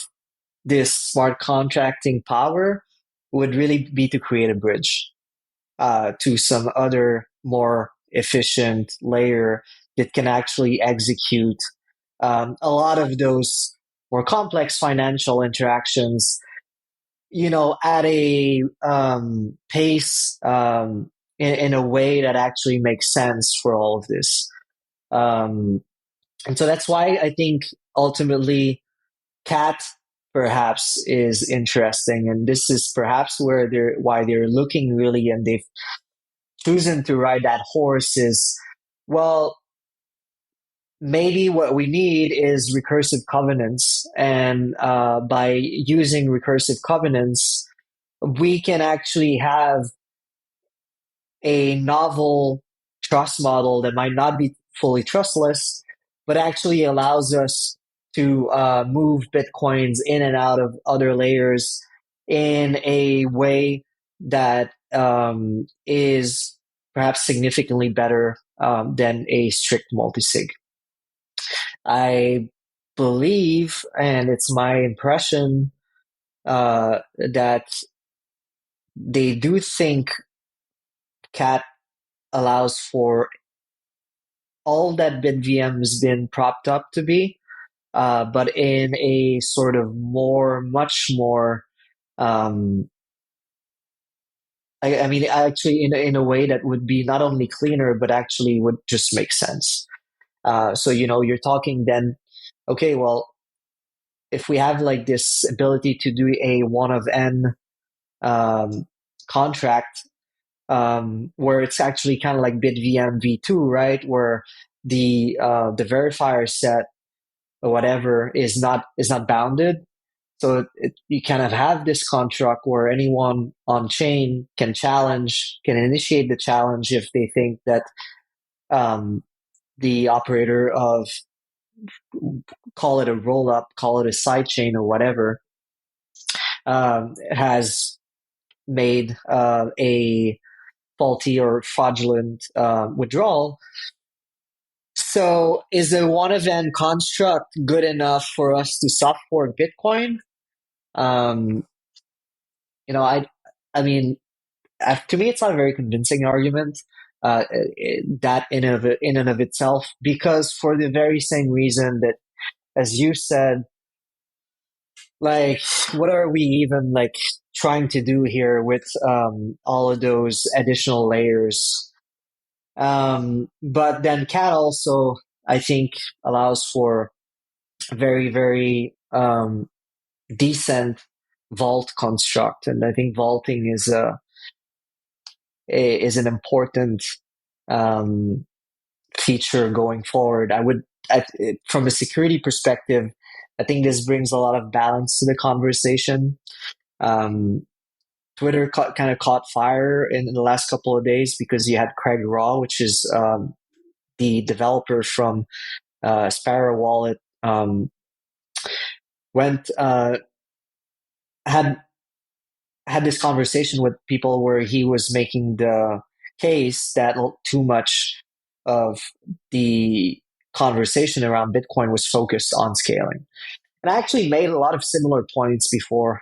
this smart contracting power would really be to create a bridge to some other more efficient layer that can actually execute a lot of those more complex financial interactions, at a pace, in a way that actually makes sense for all of this. And so that's why I think ultimately CAT perhaps is interesting. And this is perhaps why they're looking really, and they've chosen to ride that horse is, well, maybe what we need is recursive covenants. And by using recursive covenants, we can actually have a novel trust model that might not be fully trustless, but actually allows us to move Bitcoins in and out of other layers in a way that is perhaps significantly better than a strict multisig. I believe, and it's my impression, that they do think CAT allows for all that BitVM has been propped up to be, but in a sort of much more I mean, actually, in a way that would be not only cleaner, but actually would just make sense. So, you're talking then, okay, well, if we have like this ability to do a one of n um, contract, where it's actually kind of like BitVM v2, right? Where the verifier set or whatever is not bounded. So you kind of have this construct where anyone on chain can initiate the challenge if they think that the operator of, call it a roll up, call it a side chain or whatever, has made a faulty or fraudulent withdrawal. So is a one event construct good enough for us to soft fork Bitcoin? Um, I mean, to me, it's not a very convincing argument. That in and of itself, because for the very same reason that, as you said, like, what are we even like trying to do here with all of those additional layers? But then CAT also, I think, allows for very, very decent vault construct, and I think vaulting is an important um, feature going forward. From a security perspective, I think this brings a lot of balance to the conversation. Um, Twitter kind of caught fire in the last couple of days because you had Craig Raw, which is the developer from Sparrow Wallet, went had this conversation with people where he was making the case that too much of the conversation around Bitcoin was focused on scaling. And I actually made a lot of similar points before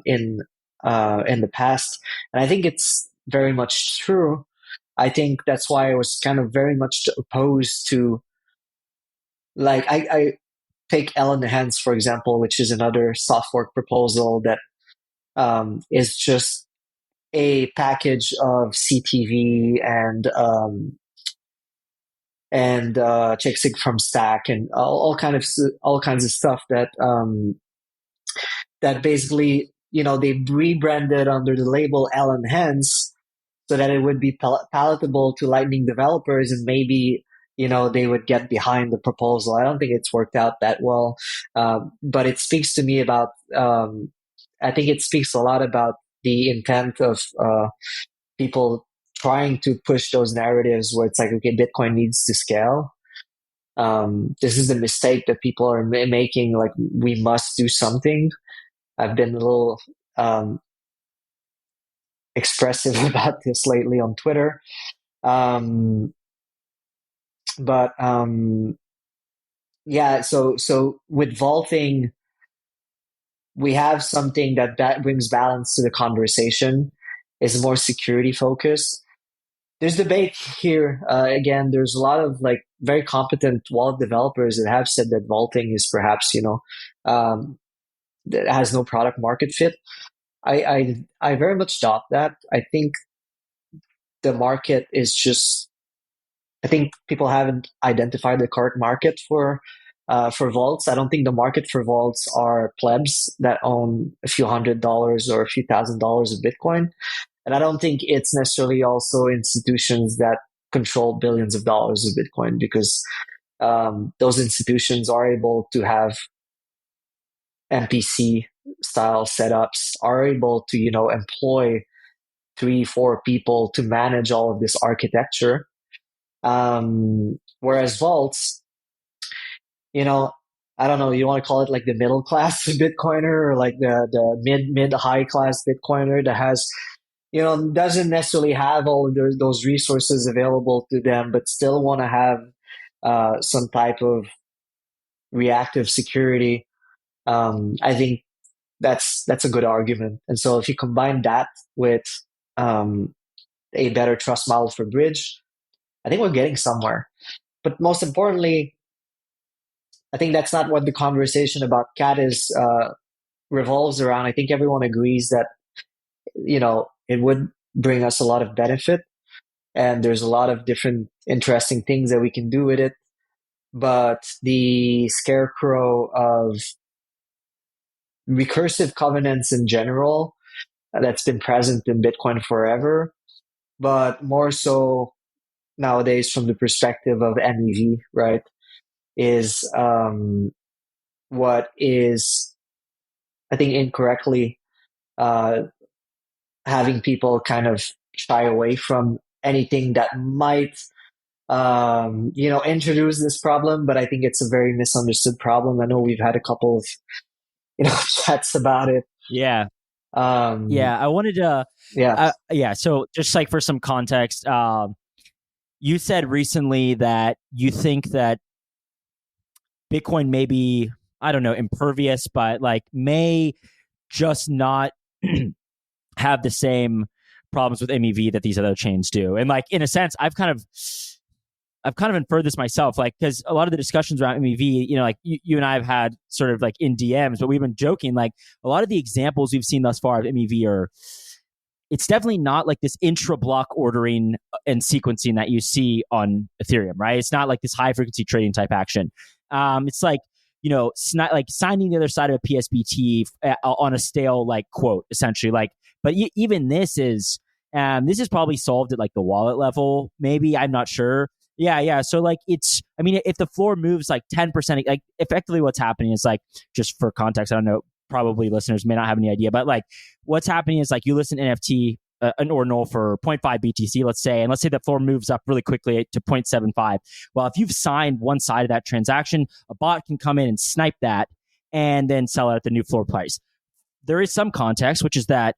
in the past, and I think it's very much true. I think that's why I was kind of very much opposed to, like, I take L in the Hands, for example, which is another soft fork proposal that is just a package of CTV and Chicksig from Stack and all kinds of stuff that basically, they rebranded under the label L and Hens so that it would be palatable to Lightning developers, and maybe they would get behind the proposal. I don't think it's worked out that well, but it speaks to me about. I think it speaks a lot about the intent of people trying to push those narratives where it's like, okay, Bitcoin needs to scale. This is the mistake that people are making. Like, we must do something. I've been a little expressive about this lately on Twitter. But yeah, so with vaulting, we have something that brings balance to the conversation, is more security focused. There's debate here. Again, there's a lot of like very competent wallet developers that have said that vaulting is perhaps, that has no product market fit. I very much doubt that. I think the market is just, I think people haven't identified the correct market for vaults. I don't think the market for vaults are plebs that own a few $100s or a few $1,000s of Bitcoin. And I don't think it's necessarily also institutions that control billions of dollars of Bitcoin, because those institutions are able to have MPC style setups, are able to, employ 3-4 people to manage all of this architecture. Whereas vaults, I don't know, you want to call it like the middle class Bitcoiner, or like the mid high class Bitcoiner that has, doesn't necessarily have all of those resources available to them, but still want to have some type of reactive security. I think that's a good argument. And so if you combine that with a better trust model for bridge, I think we're getting somewhere. But most importantly, I think that's not what the conversation about CAT revolves around. I think everyone agrees that, it would bring us a lot of benefit, and there's a lot of different interesting things that we can do with it. But the scarecrow of recursive covenants in general that's been present in Bitcoin forever, but more so nowadays from the perspective of MEV, right, is what is, I think, incorrectly having people kind of shy away from anything that might introduce this problem. But I think it's a very misunderstood problem. I know we've had a couple of chats about it. Yeah. Um, I wanted to. yeah. So just like for some context, you said recently that you think that Bitcoin may be, I don't know, impervious, but like may just not have the same problems with MEV that these other chains do. And like in a sense, I've kind of inferred this myself, like because a lot of the discussions around MEV, like you and I have had sort of like in DMs, but we've been joking, like a lot of the examples we've seen thus far of MEV are, it's definitely not like this intra-block ordering and sequencing that you see on Ethereum, right? It's not like this high frequency trading type action. It's like, like signing the other side of a PSBT on a stale like quote, essentially. Like, but even this is probably solved at like the wallet level. Maybe, I'm not sure. Yeah. So like if the floor moves like 10%, like effectively what's happening is like, just for context, I don't know, probably listeners may not have any idea, but like what's happening is like you list an NFT, an ordinal for 0.5 BTC, let's say, and let's say the floor moves up really quickly to 0.75. Well, if you've signed one side of that transaction, a bot can come in and snipe that and then sell it at the new floor price. There is some context, which is that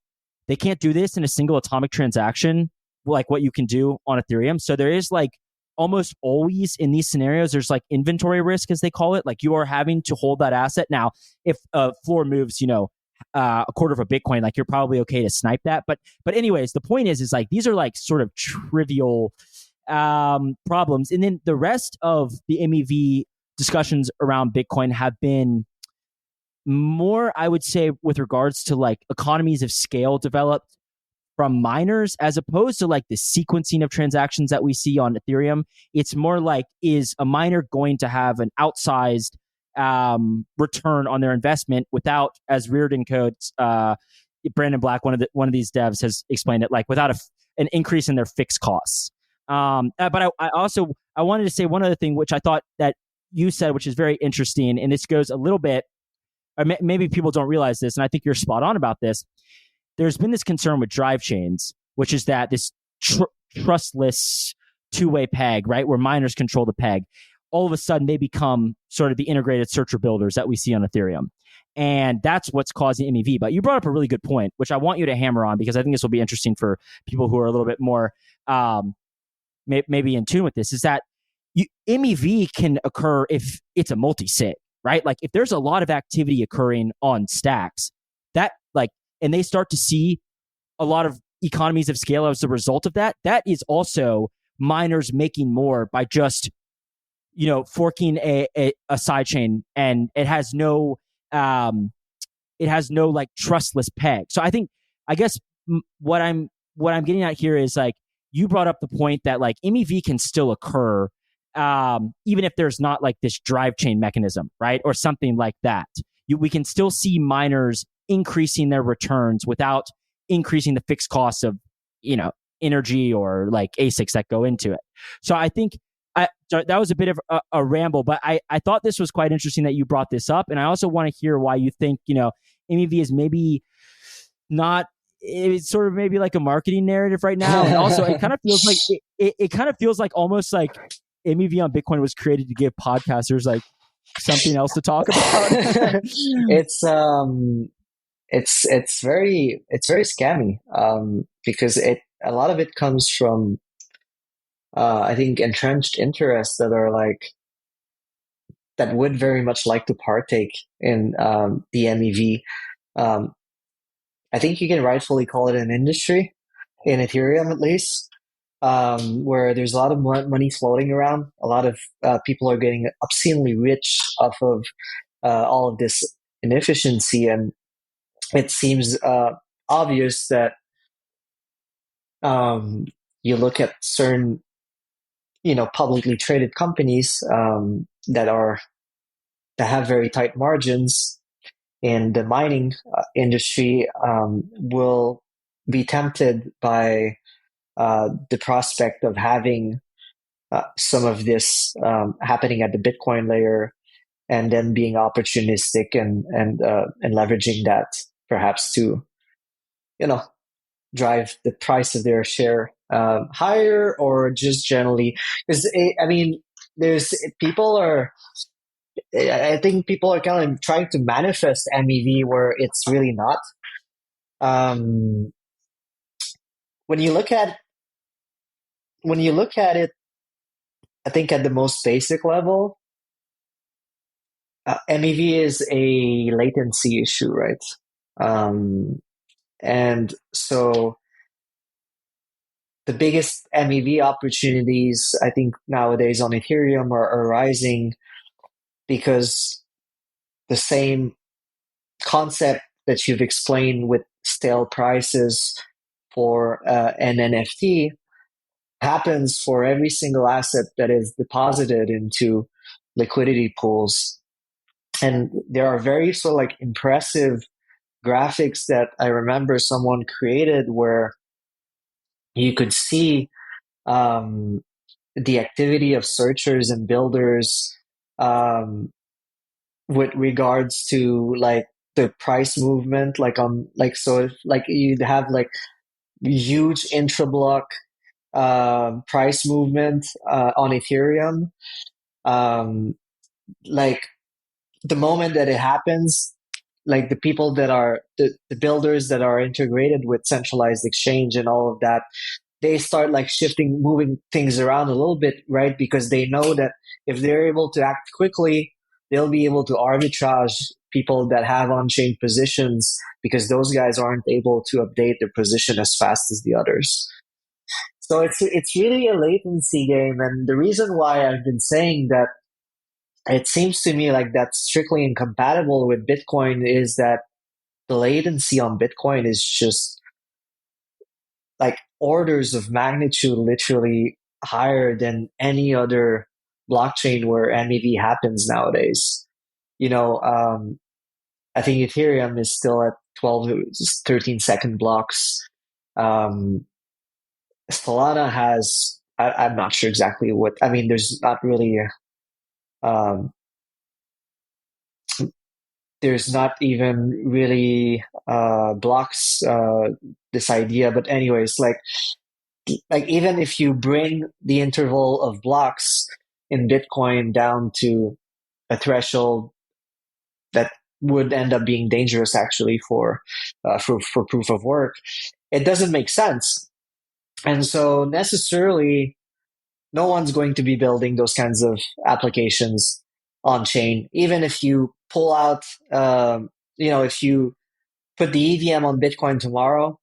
they can't do this in a single atomic transaction like what you can do on Ethereum. So there is like almost always in these scenarios, there's like inventory risk, as they call it. Like you are having to hold that asset. Now, if a floor moves, a quarter of a Bitcoin, like you're probably okay to snipe that. But anyways, the point is like these are like sort of trivial problems. And then the rest of the MEV discussions around Bitcoin have been more, I would say, with regards to like economies of scale developed from miners, as opposed to like the sequencing of transactions that we see on Ethereum. It's more like, is a miner going to have an outsized return on their investment without, as Reardon codes, Brandon Black, one of these devs, has explained it, like without an increase in their fixed costs. But I wanted to say one other thing, which I thought that you said, which is very interesting, and this goes a little bit, or maybe people don't realize this, and I think you're spot on about this. There's been this concern with drive chains, which is that this trustless two-way peg, right, where miners control the peg, all of a sudden they become sort of the integrated searcher builders that we see on Ethereum. And that's what's causing MEV. But you brought up a really good point, which I want you to hammer on, because I think this will be interesting for people who are a little bit more maybe in tune with this, is that MEV can occur if it's a multi-sig, right? Like if there's a lot of activity occurring on stacks, that like, and they start to see a lot of economies of scale as a result of that, that is also miners making more by just, forking a sidechain, and it has no like trustless peg. So I guess what I'm getting at here is like, you brought up the point that like MEV can still occur even if there's not like this drive chain mechanism, right? Or something like that. We can still see miners increasing their returns without increasing the fixed costs of, energy or like ASICs that go into it. So I think that was a bit of a ramble, but I thought this was quite interesting that you brought this up. And I also want to hear why you think, MEV is maybe not, it's sort of maybe like a marketing narrative right now. And also it kind of feels like, it kind of feels like almost like MEV on Bitcoin was created to give podcasters like something else to talk about. It's very scammy because a lot of it comes from I think entrenched interests that are like that would very much like to partake in the MEV. I think you can rightfully call it an industry in Ethereum, at least, where there's a lot of money floating around. A lot of people are getting obscenely rich off of all of this inefficiency, and it seems obvious that you look at certain, publicly traded companies that have very tight margins in the mining industry, will be tempted by the prospect of having some of this happening at the Bitcoin layer, and then being opportunistic and leveraging that perhaps to, you know, drive the price of their share higher, or just generally, because I mean, there's people are. I think people are kind of trying to manifest MEV where it's really not. Um, when you look at it, I think at the most basic level, MEV is a latency issue, right? Um, and so the biggest MEV opportunities, I think, nowadays on Ethereum are arising because the same concept that you've explained with stale prices for an NFT happens for every single asset that is deposited into liquidity pools. And there are very sort of like impressive graphics that I remember someone created where you could see the activity of searchers and builders with regards to like the price movement, like so if like you'd have like huge intra block price movement on Ethereum, um, like the moment that it happens, like the people that are the builders that are integrated with centralized exchange and all of that, they start like moving things around a little bit, right? Because they know that if they're able to act quickly, they'll be able to arbitrage people that have on-chain positions, because those guys aren't able to update their position as fast as the others. So it's really a latency game, and the reason why I've been saying that it seems to me like that's strictly incompatible with Bitcoin is that the latency on Bitcoin is just like orders of magnitude literally higher than any other blockchain where MEV happens nowadays. I think Ethereum is still at 12, 13-second blocks. Solana has, I'm not sure exactly what, I mean, there's not really, um, there's not even really blocks this idea. But anyways, like even if you bring the interval of blocks in Bitcoin down to a threshold that would end up being dangerous actually for proof of work, it doesn't make sense. And so necessarily, no one's going to be building those kinds of applications on chain. Even if you pull out, if you put the EVM on Bitcoin tomorrow,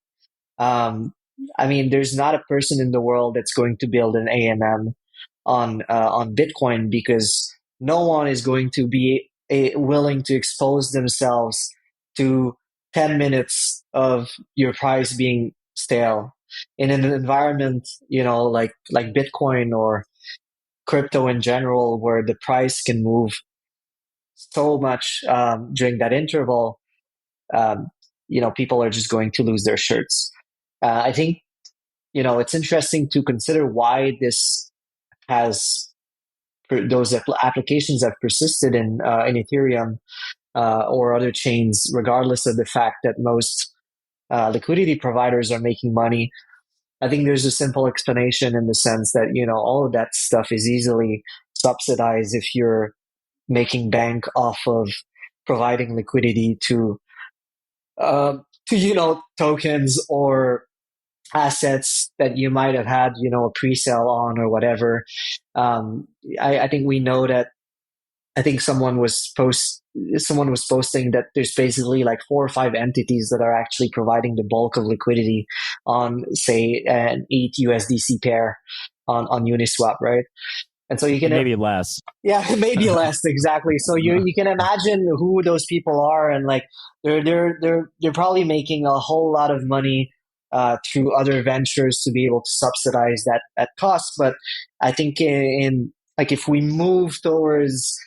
I mean, there's not a person in the world that's going to build an AMM on Bitcoin, because no one is going to be willing to expose themselves to 10 minutes of your price being stale in an environment, like Bitcoin or crypto in general, where the price can move so much during that interval. People are just going to lose their shirts. I think, it's interesting to consider why those applications have persisted in Ethereum or other chains, regardless of the fact that most liquidity providers are making money. I think there's a simple explanation in the sense that, all of that stuff is easily subsidized if you're making bank off of providing liquidity to tokens or assets that you might have had, a pre-sale on or whatever. I think we know that. I think someone was posting that there's basically like 4 or 5 entities that are actually providing the bulk of liquidity on, say, an ETH USDC pair on Uniswap, right? And so you can maybe less. Yeah, maybe less, exactly. So you can imagine who those people are, and like they're probably making a whole lot of money through other ventures to be able to subsidize that at cost. But I think in like if we move towards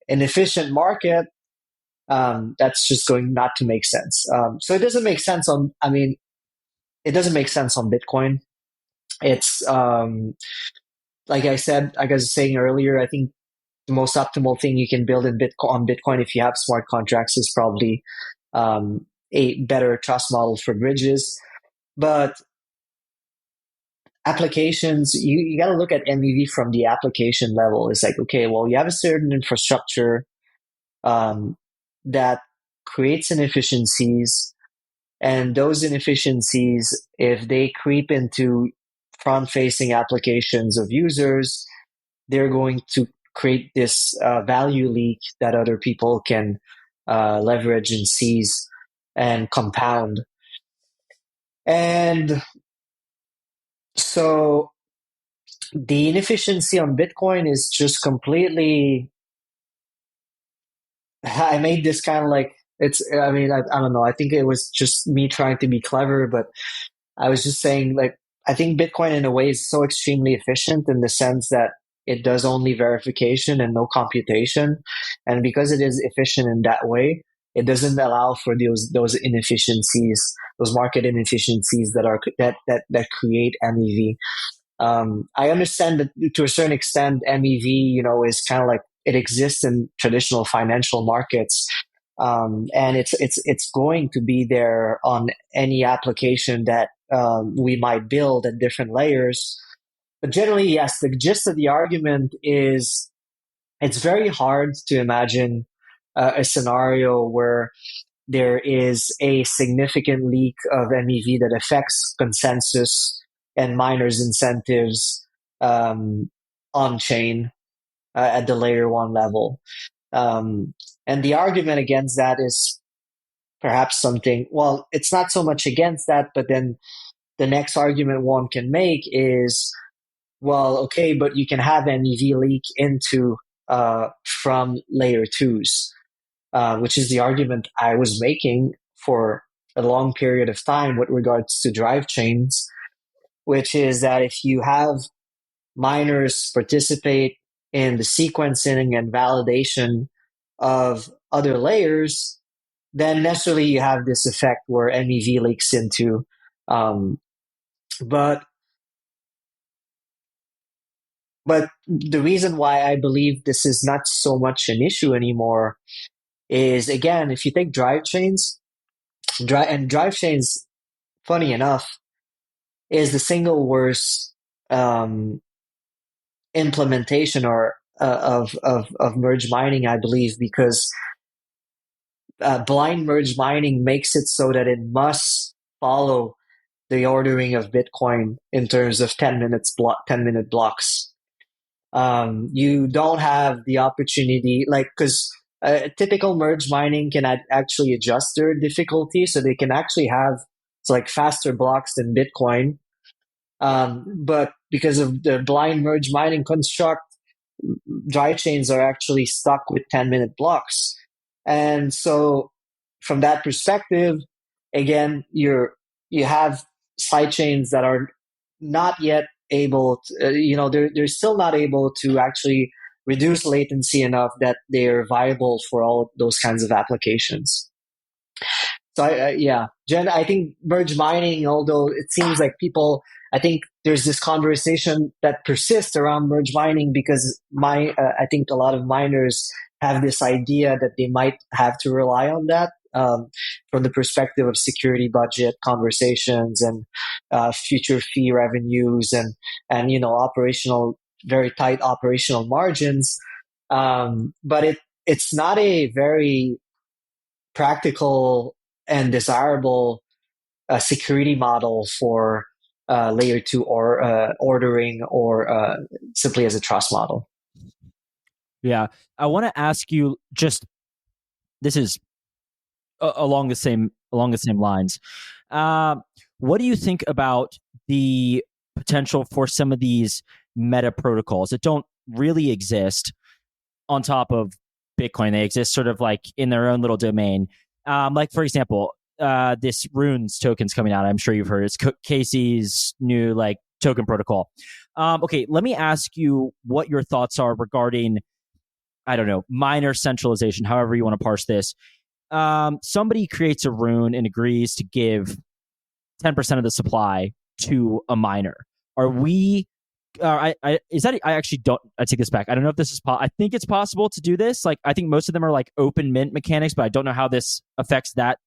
an efficient market, that's just going not to make sense. So it doesn't make sense on. I mean, it doesn't make sense on Bitcoin. It's like I said, like I was saying earlier, I think the most optimal thing you can build in Bitcoin if you have smart contracts is probably a better trust model for bridges. But applications, you got to look at MEV from the application level. It's like, okay, well, you have a certain infrastructure that creates inefficiencies, and those inefficiencies, if they creep into front-facing applications of users, they're going to create this value leak that other people can leverage and seize and compound. And so the inefficiency on Bitcoin is just completely. I made this kind of like I mean, I don't know. I think it was just me trying to be clever, but I was just saying, like, I think Bitcoin in a way is so extremely efficient in the sense that it does only verification and no computation. And because it is efficient in that way, it doesn't allow for those inefficiencies, those market inefficiencies that create MEV. I understand that to a certain extent, MEV, is kind of like it exists in traditional financial markets. And it's going to be there on any application that we might build at different layers. But generally, yes, the gist of the argument is it's very hard to imagine a scenario where there is a significant leak of MEV that affects consensus and miners' incentives on chain at the layer one level. And the argument against that is perhaps something, well, it's not so much against that, but then the next argument one can make is, well, okay, but you can have MEV leak into from layer twos, which is the argument I was making for a long period of time with regards to drive chains, which is that if you have miners participate in the sequencing and validation of other layers, then necessarily you have this effect where MEV leaks into. But the reason why I believe this is not so much an issue anymore is, again, if you take drive chains, drive chains, funny enough, is the single worst implementation or of merge mining, I believe, because blind merge mining makes it so that it must follow the ordering of Bitcoin in terms of 10-minute blocks. You don't have the opportunity, because typical merge mining can actually adjust their difficulty, so they can actually have faster blocks than Bitcoin. But because of the blind merge mining construct, drive chains are actually stuck with 10-minute blocks. And so from that perspective, again, you have side chains that are not yet able to, they're still not able to actually reduce latency enough that they're viable for all those kinds of applications. So Jen, I think merge mining, although it seems like I think there's this conversation that persists around merge mining because I think a lot of miners have this idea that they might have to rely on that from the perspective of security budget conversations and future fee revenues and very tight operational margins. But it's not a very practical and desirable security model for layer two or ordering or simply as a trust model. Yeah, I want to ask you this is along the same lines. What do you think about the potential for some of these meta protocols that don't really exist on top of Bitcoin? They exist sort of like in their own little domain. Like, for example, this Runes tokens coming out. I'm sure you've heard. It's Casey's new like token protocol. Okay, let me ask you what your thoughts are regarding, I don't know, miner centralization, however you want to parse this. Somebody creates a rune and agrees to give 10% of the supply to a miner. Are we? I actually don't. I take this back. I don't know if this is. I think it's possible to do this. Like, I think most of them are like open mint mechanics, but I don't know how this affects that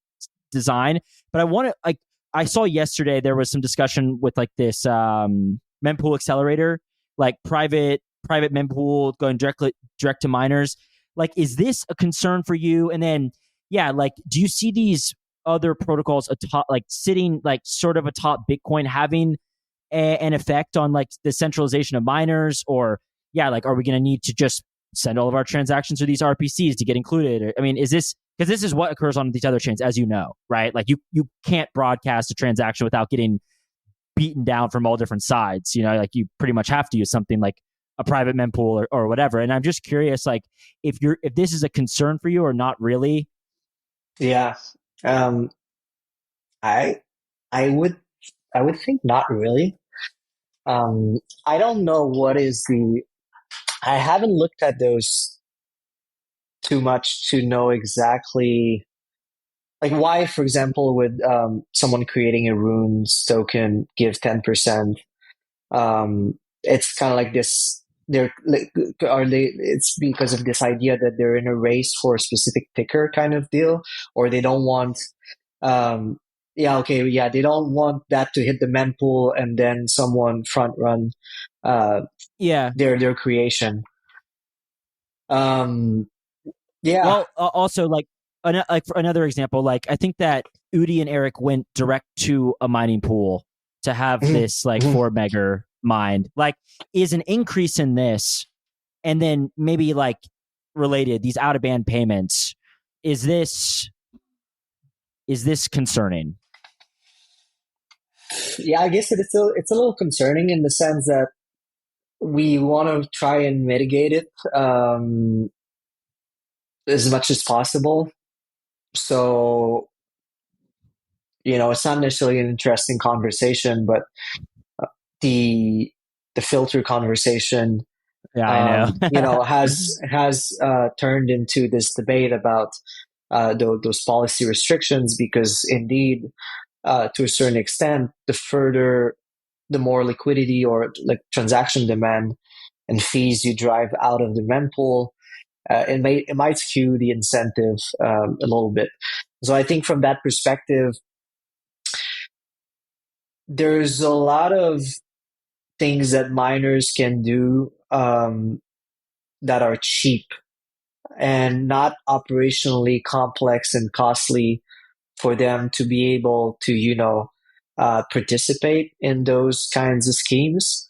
design. But I want to like. I saw yesterday there was some discussion with like this mempool accelerator, like private mempool going direct to miners. Like, is this a concern for you? And then, yeah, like, do you see these other protocols atop, like sitting like sort of atop Bitcoin having an effect on like the centralization of miners? Or yeah, like, are we going to need to just send all of our transactions through these RPCs to get included? I mean, is this, because this is what occurs on these other chains, as you know, right? Like, you can't broadcast a transaction without getting beaten down from all different sides. You know, like, you pretty much have to use something like a private mempool or whatever. And I'm just curious, like, if this is a concern for you or not really. Yeah. I I would think not really. I don't know what is the. I haven't looked at those too much to know exactly like why, for example, would someone creating a runes token give 10%? It's kind of like this. They're like, are they? It's because of this idea that they're in a race for a specific ticker kind of deal, or they don't want. Um, yeah, okay, yeah, they don't want that to hit the mempool and then someone front run Yeah. their creation. Um, yeah. Well, also like for another example, like I think that Udi and Eric went direct to a mining pool to have this like 4 mega mined. Like, is an increase in this, and then maybe like related these out of band payments, is this concerning? Yeah, I guess it's a little concerning in the sense that we want to try and mitigate it as much as possible. So, it's not necessarily an interesting conversation, but the filter conversation, Yeah, I know. has turned into this debate about those policy restrictions because indeed, to a certain extent, the more liquidity or like transaction demand and fees you drive out of the mempool, it might skew the incentive a little bit. So I think from that perspective, there's a lot of things that miners can do that are cheap and not operationally complex and costly for them to be able to, participate in those kinds of schemes.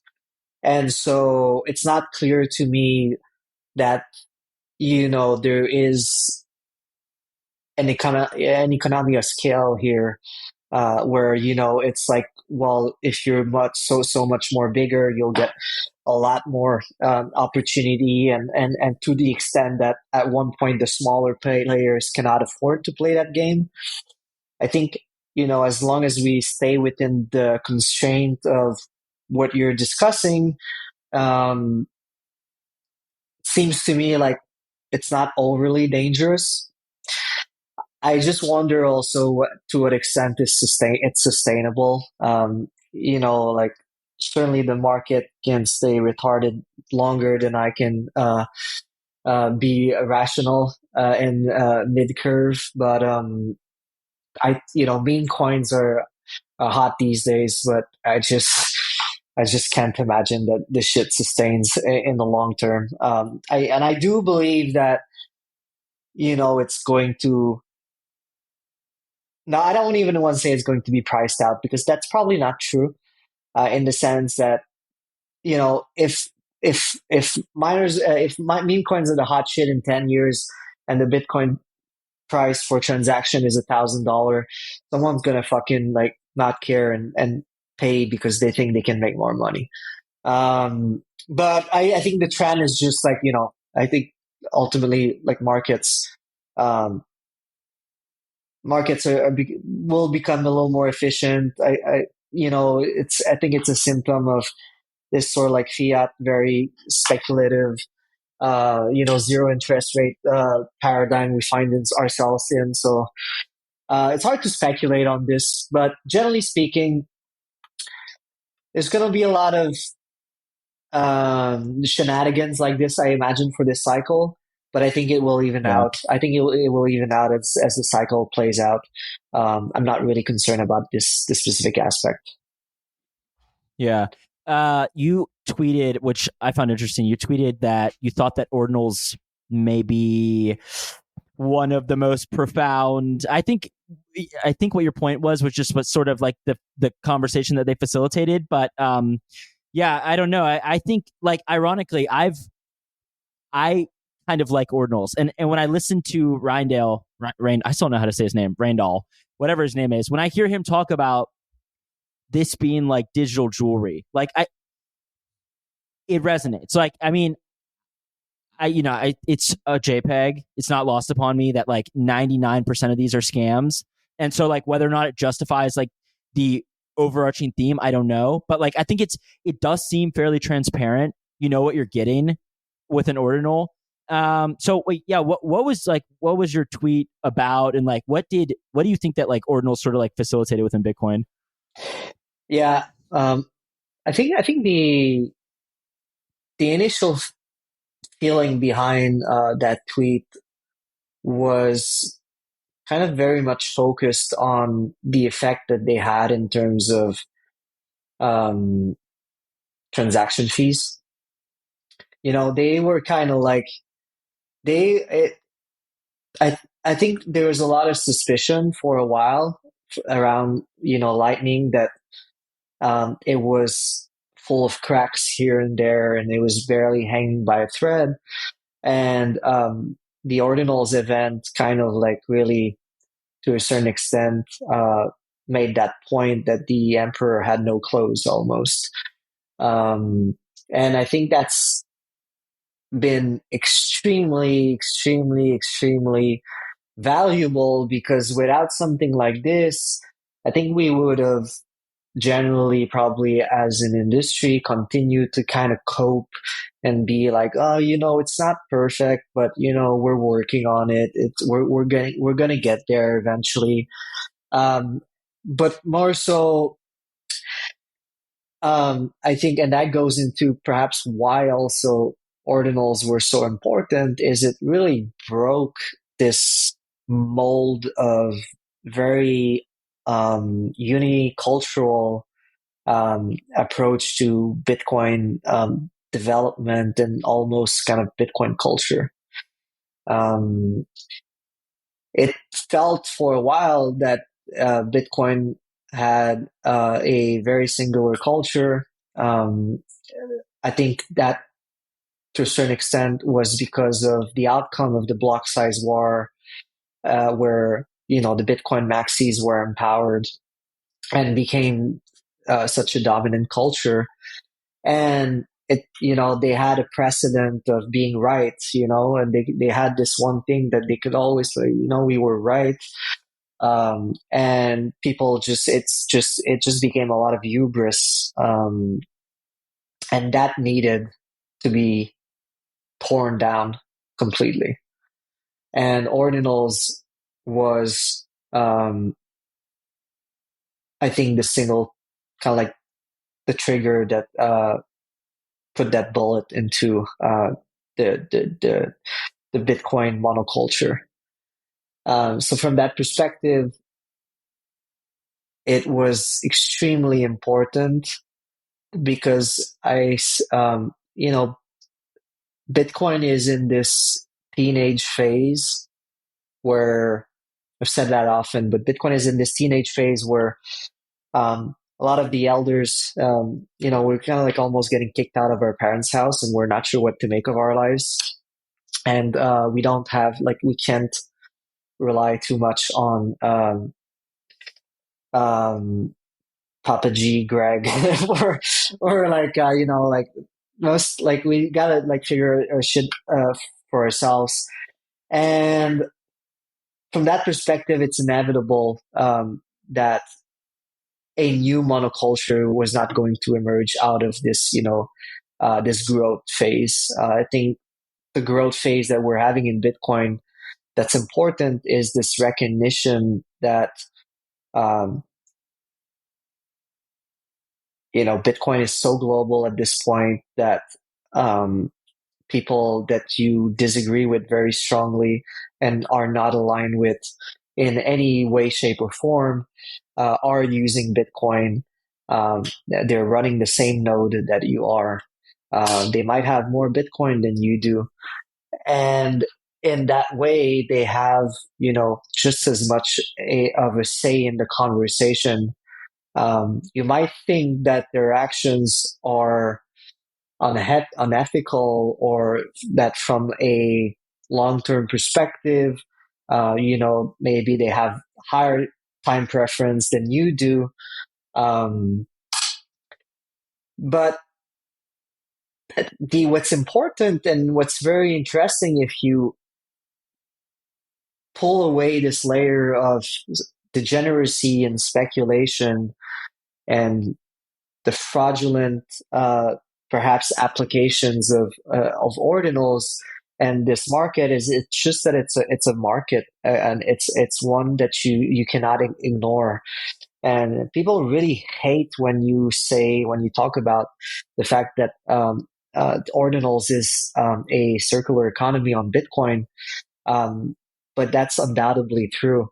And so it's not clear to me that, there is an economy of scale here, where, it's like, well, if you're so much more bigger, you'll get a lot more opportunity, and to the extent that at one point the smaller players cannot afford to play that game. I think, as long as we stay within the constraint of what you're discussing, seems to me like it's not overly dangerous. I just wonder also to what extent it's sustainable. Like certainly the market can stay retarded longer than I can be rational in mid curve. But meme coins are hot these days, but I just can't imagine that this shit sustains in the long term. I do believe that it's going to. No, I don't even want to say it's going to be priced out because that's probably not true. In the sense that if miners if meme coins are the hot shit in 10 years and the Bitcoin price for transaction is $1,000, someone's gonna fucking like not care and pay because they think they can make more money. But I think the trend is just like I think ultimately like markets. markets will become a little more efficient. I think it's a symptom of this sort of like fiat, very speculative, zero interest rate paradigm we find ourselves in. So it's hard to speculate on this, but generally speaking, there's going to be a lot of shenanigans like this, I imagine, for this cycle. But I think it will even Yeah. out. I think it will even out as the cycle plays out. I'm not really concerned about this specific aspect. Yeah. You tweeted, which I found interesting. You tweeted that you thought that Ordinals may be one of the most profound. I think what your point was just what sort of like the conversation that they facilitated. But yeah, I don't know. I think, like, ironically, I kind of like Ordinals, and when I listen to Rindale, I still don't know how to say his name, Randall, whatever his name is. When I hear him talk about this being like digital jewelry, like it resonates. Like, I mean, it's a JPEG. It's not lost upon me that like 99% of these are scams. And so, like, whether or not it justifies like the overarching theme, I don't know. But like, I think it does seem fairly transparent. You know what you're getting with an ordinal. So wait, yeah, what was your tweet about, and like what do you think that like ordinals sort of like facilitated within Bitcoin? Yeah, I think the initial feeling behind that tweet was kind of very much focused on the effect that they had in terms of um, transaction fees. They were kind of like I think there was a lot of suspicion for a while around Lightning, that it was full of cracks here and there, and it was barely hanging by a thread. And the Ordinals event kind of like really, to a certain extent, made that point that the emperor had no clothes almost. And I think that's been extremely, extremely, extremely valuable, because without something like this, I think we would have generally, probably as an industry, continue to kind of cope and be like, oh, it's not perfect, but we're working on it. We're gonna get there eventually. But more so, I think, and that goes into perhaps why also ordinals were so important, is it really broke this mold of very unicultural approach to Bitcoin development and almost kind of Bitcoin culture. Um, it felt for a while that Bitcoin had a very singular culture. I think that to a certain extent was because of the outcome of the block size war, where the Bitcoin maxis were empowered and became such a dominant culture. And they had a precedent of being right, and they had this one thing that they could always say, we were right. And people it just became a lot of hubris, and that needed to be torn down completely. And Ordinals was, I think, the single kind of like the trigger that put that bullet into the Bitcoin monoculture. So from that perspective, it was extremely important, because Bitcoin is in this teenage phase where, I've said that often, but Bitcoin is in this teenage phase where a lot of the elders, we're kind of like almost getting kicked out of our parents' house, and we're not sure what to make of our lives. And we don't have, we can't rely too much on Papa G, Greg, or most, we gotta, figure our shit for ourselves. And from that perspective, it's inevitable that a new monoculture was not going to emerge out of this, this growth phase. I think the growth phase that we're having in Bitcoin that's important is this recognition that, um, Bitcoin is so global at this point that um, people that you disagree with very strongly and are not aligned with in any way, shape, or form are using Bitcoin. They're running the same node that you are. They might have more Bitcoin than you do. And in that way, they have, just as much of a say in the conversation. You might think that their actions are unethical, or that from a long-term perspective, maybe they have higher time preference than you do. Um, but what's important and what's very interesting, if you pull away this layer of degeneracy and speculation and the fraudulent, perhaps applications of ordinals and this market, is it's just that it's a market, and it's one that you cannot ignore. And people really hate when you talk about the fact that ordinals is a circular economy on Bitcoin. Um, but that's undoubtedly true.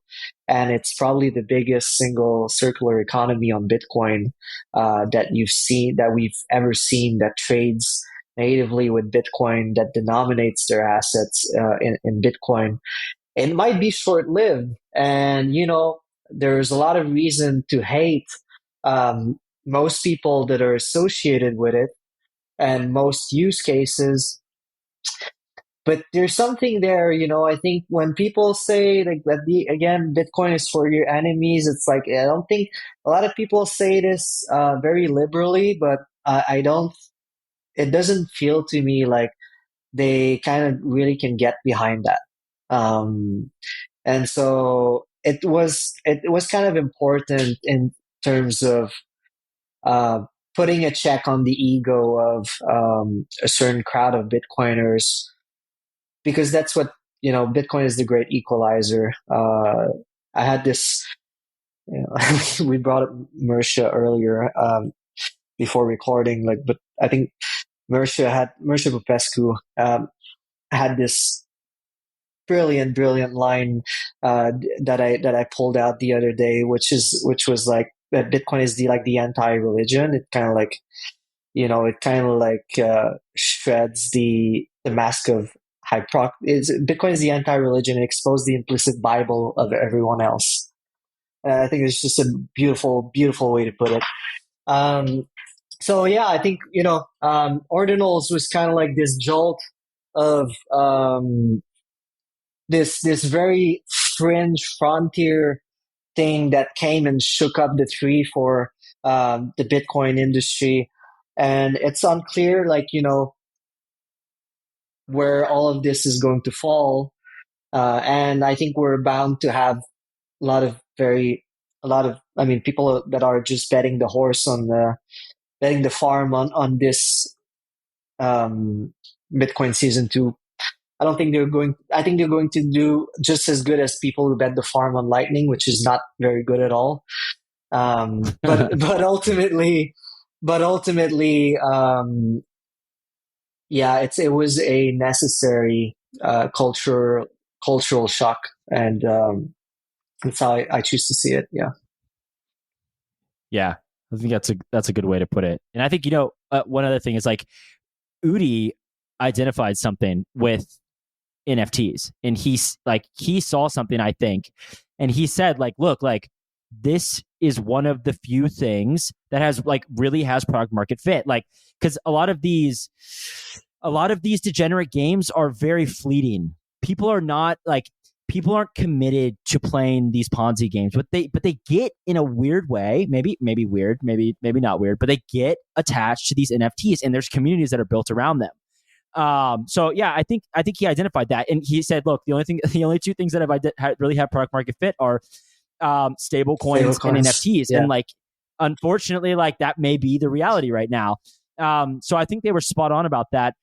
And it's probably the biggest single circular economy on Bitcoin that we've ever seen, that trades natively with Bitcoin, that denominates their assets in Bitcoin. It might be short lived. And, there's a lot of reason to hate most people that are associated with it and most use cases. But there's something there, I think when people say like that, again, Bitcoin is for your enemies, it's like, I don't think a lot of people say this very liberally, but I don't, it doesn't feel to me like they kind of really can get behind that. And so it was kind of important in terms of uh, putting a check on the ego of a certain crowd of Bitcoiners, because that's what, Bitcoin is the great equalizer. I had this, we brought up Mersha earlier before recording, but I think Mersha Popescu had this brilliant line that I pulled out the other day, which was like that Bitcoin is the anti-religion. It kind of shreds the mask of Bitcoin is the anti-religion and exposes the implicit Bible of everyone else. I think it's just a beautiful way to put it. So yeah, I think Ordinals was kind of like this jolt of this very fringe frontier thing that came and shook up the tree for the Bitcoin industry. And it's unclear, where all of this is going to fall. And I think we're bound to have people that are just betting the horse betting the farm on this Bitcoin season 2. I think they're going to do just as good as people who bet the farm on Lightning, which is not very good at all. But ultimately, yeah, it was a necessary cultural shock, and that's how I choose to see it. Yeah. Yeah, I think that's a good way to put it. And I think one other thing is like Udi identified something with NFTs, and he saw something, I think, and he said look, this is one of the few things that has really has product market fit, because a lot of these degenerate games are very fleeting. People aren't committed to playing these Ponzi games, but they get, in a weird way, maybe weird, maybe not weird, but they get attached to these NFTs, and there's communities that are built around them. So yeah, I think he identified that, and he said, look, the only two things that really have product market fit are stable coins and NFTs. Yeah. And like, unfortunately, like that may be the reality right now. So I think they were spot on about that.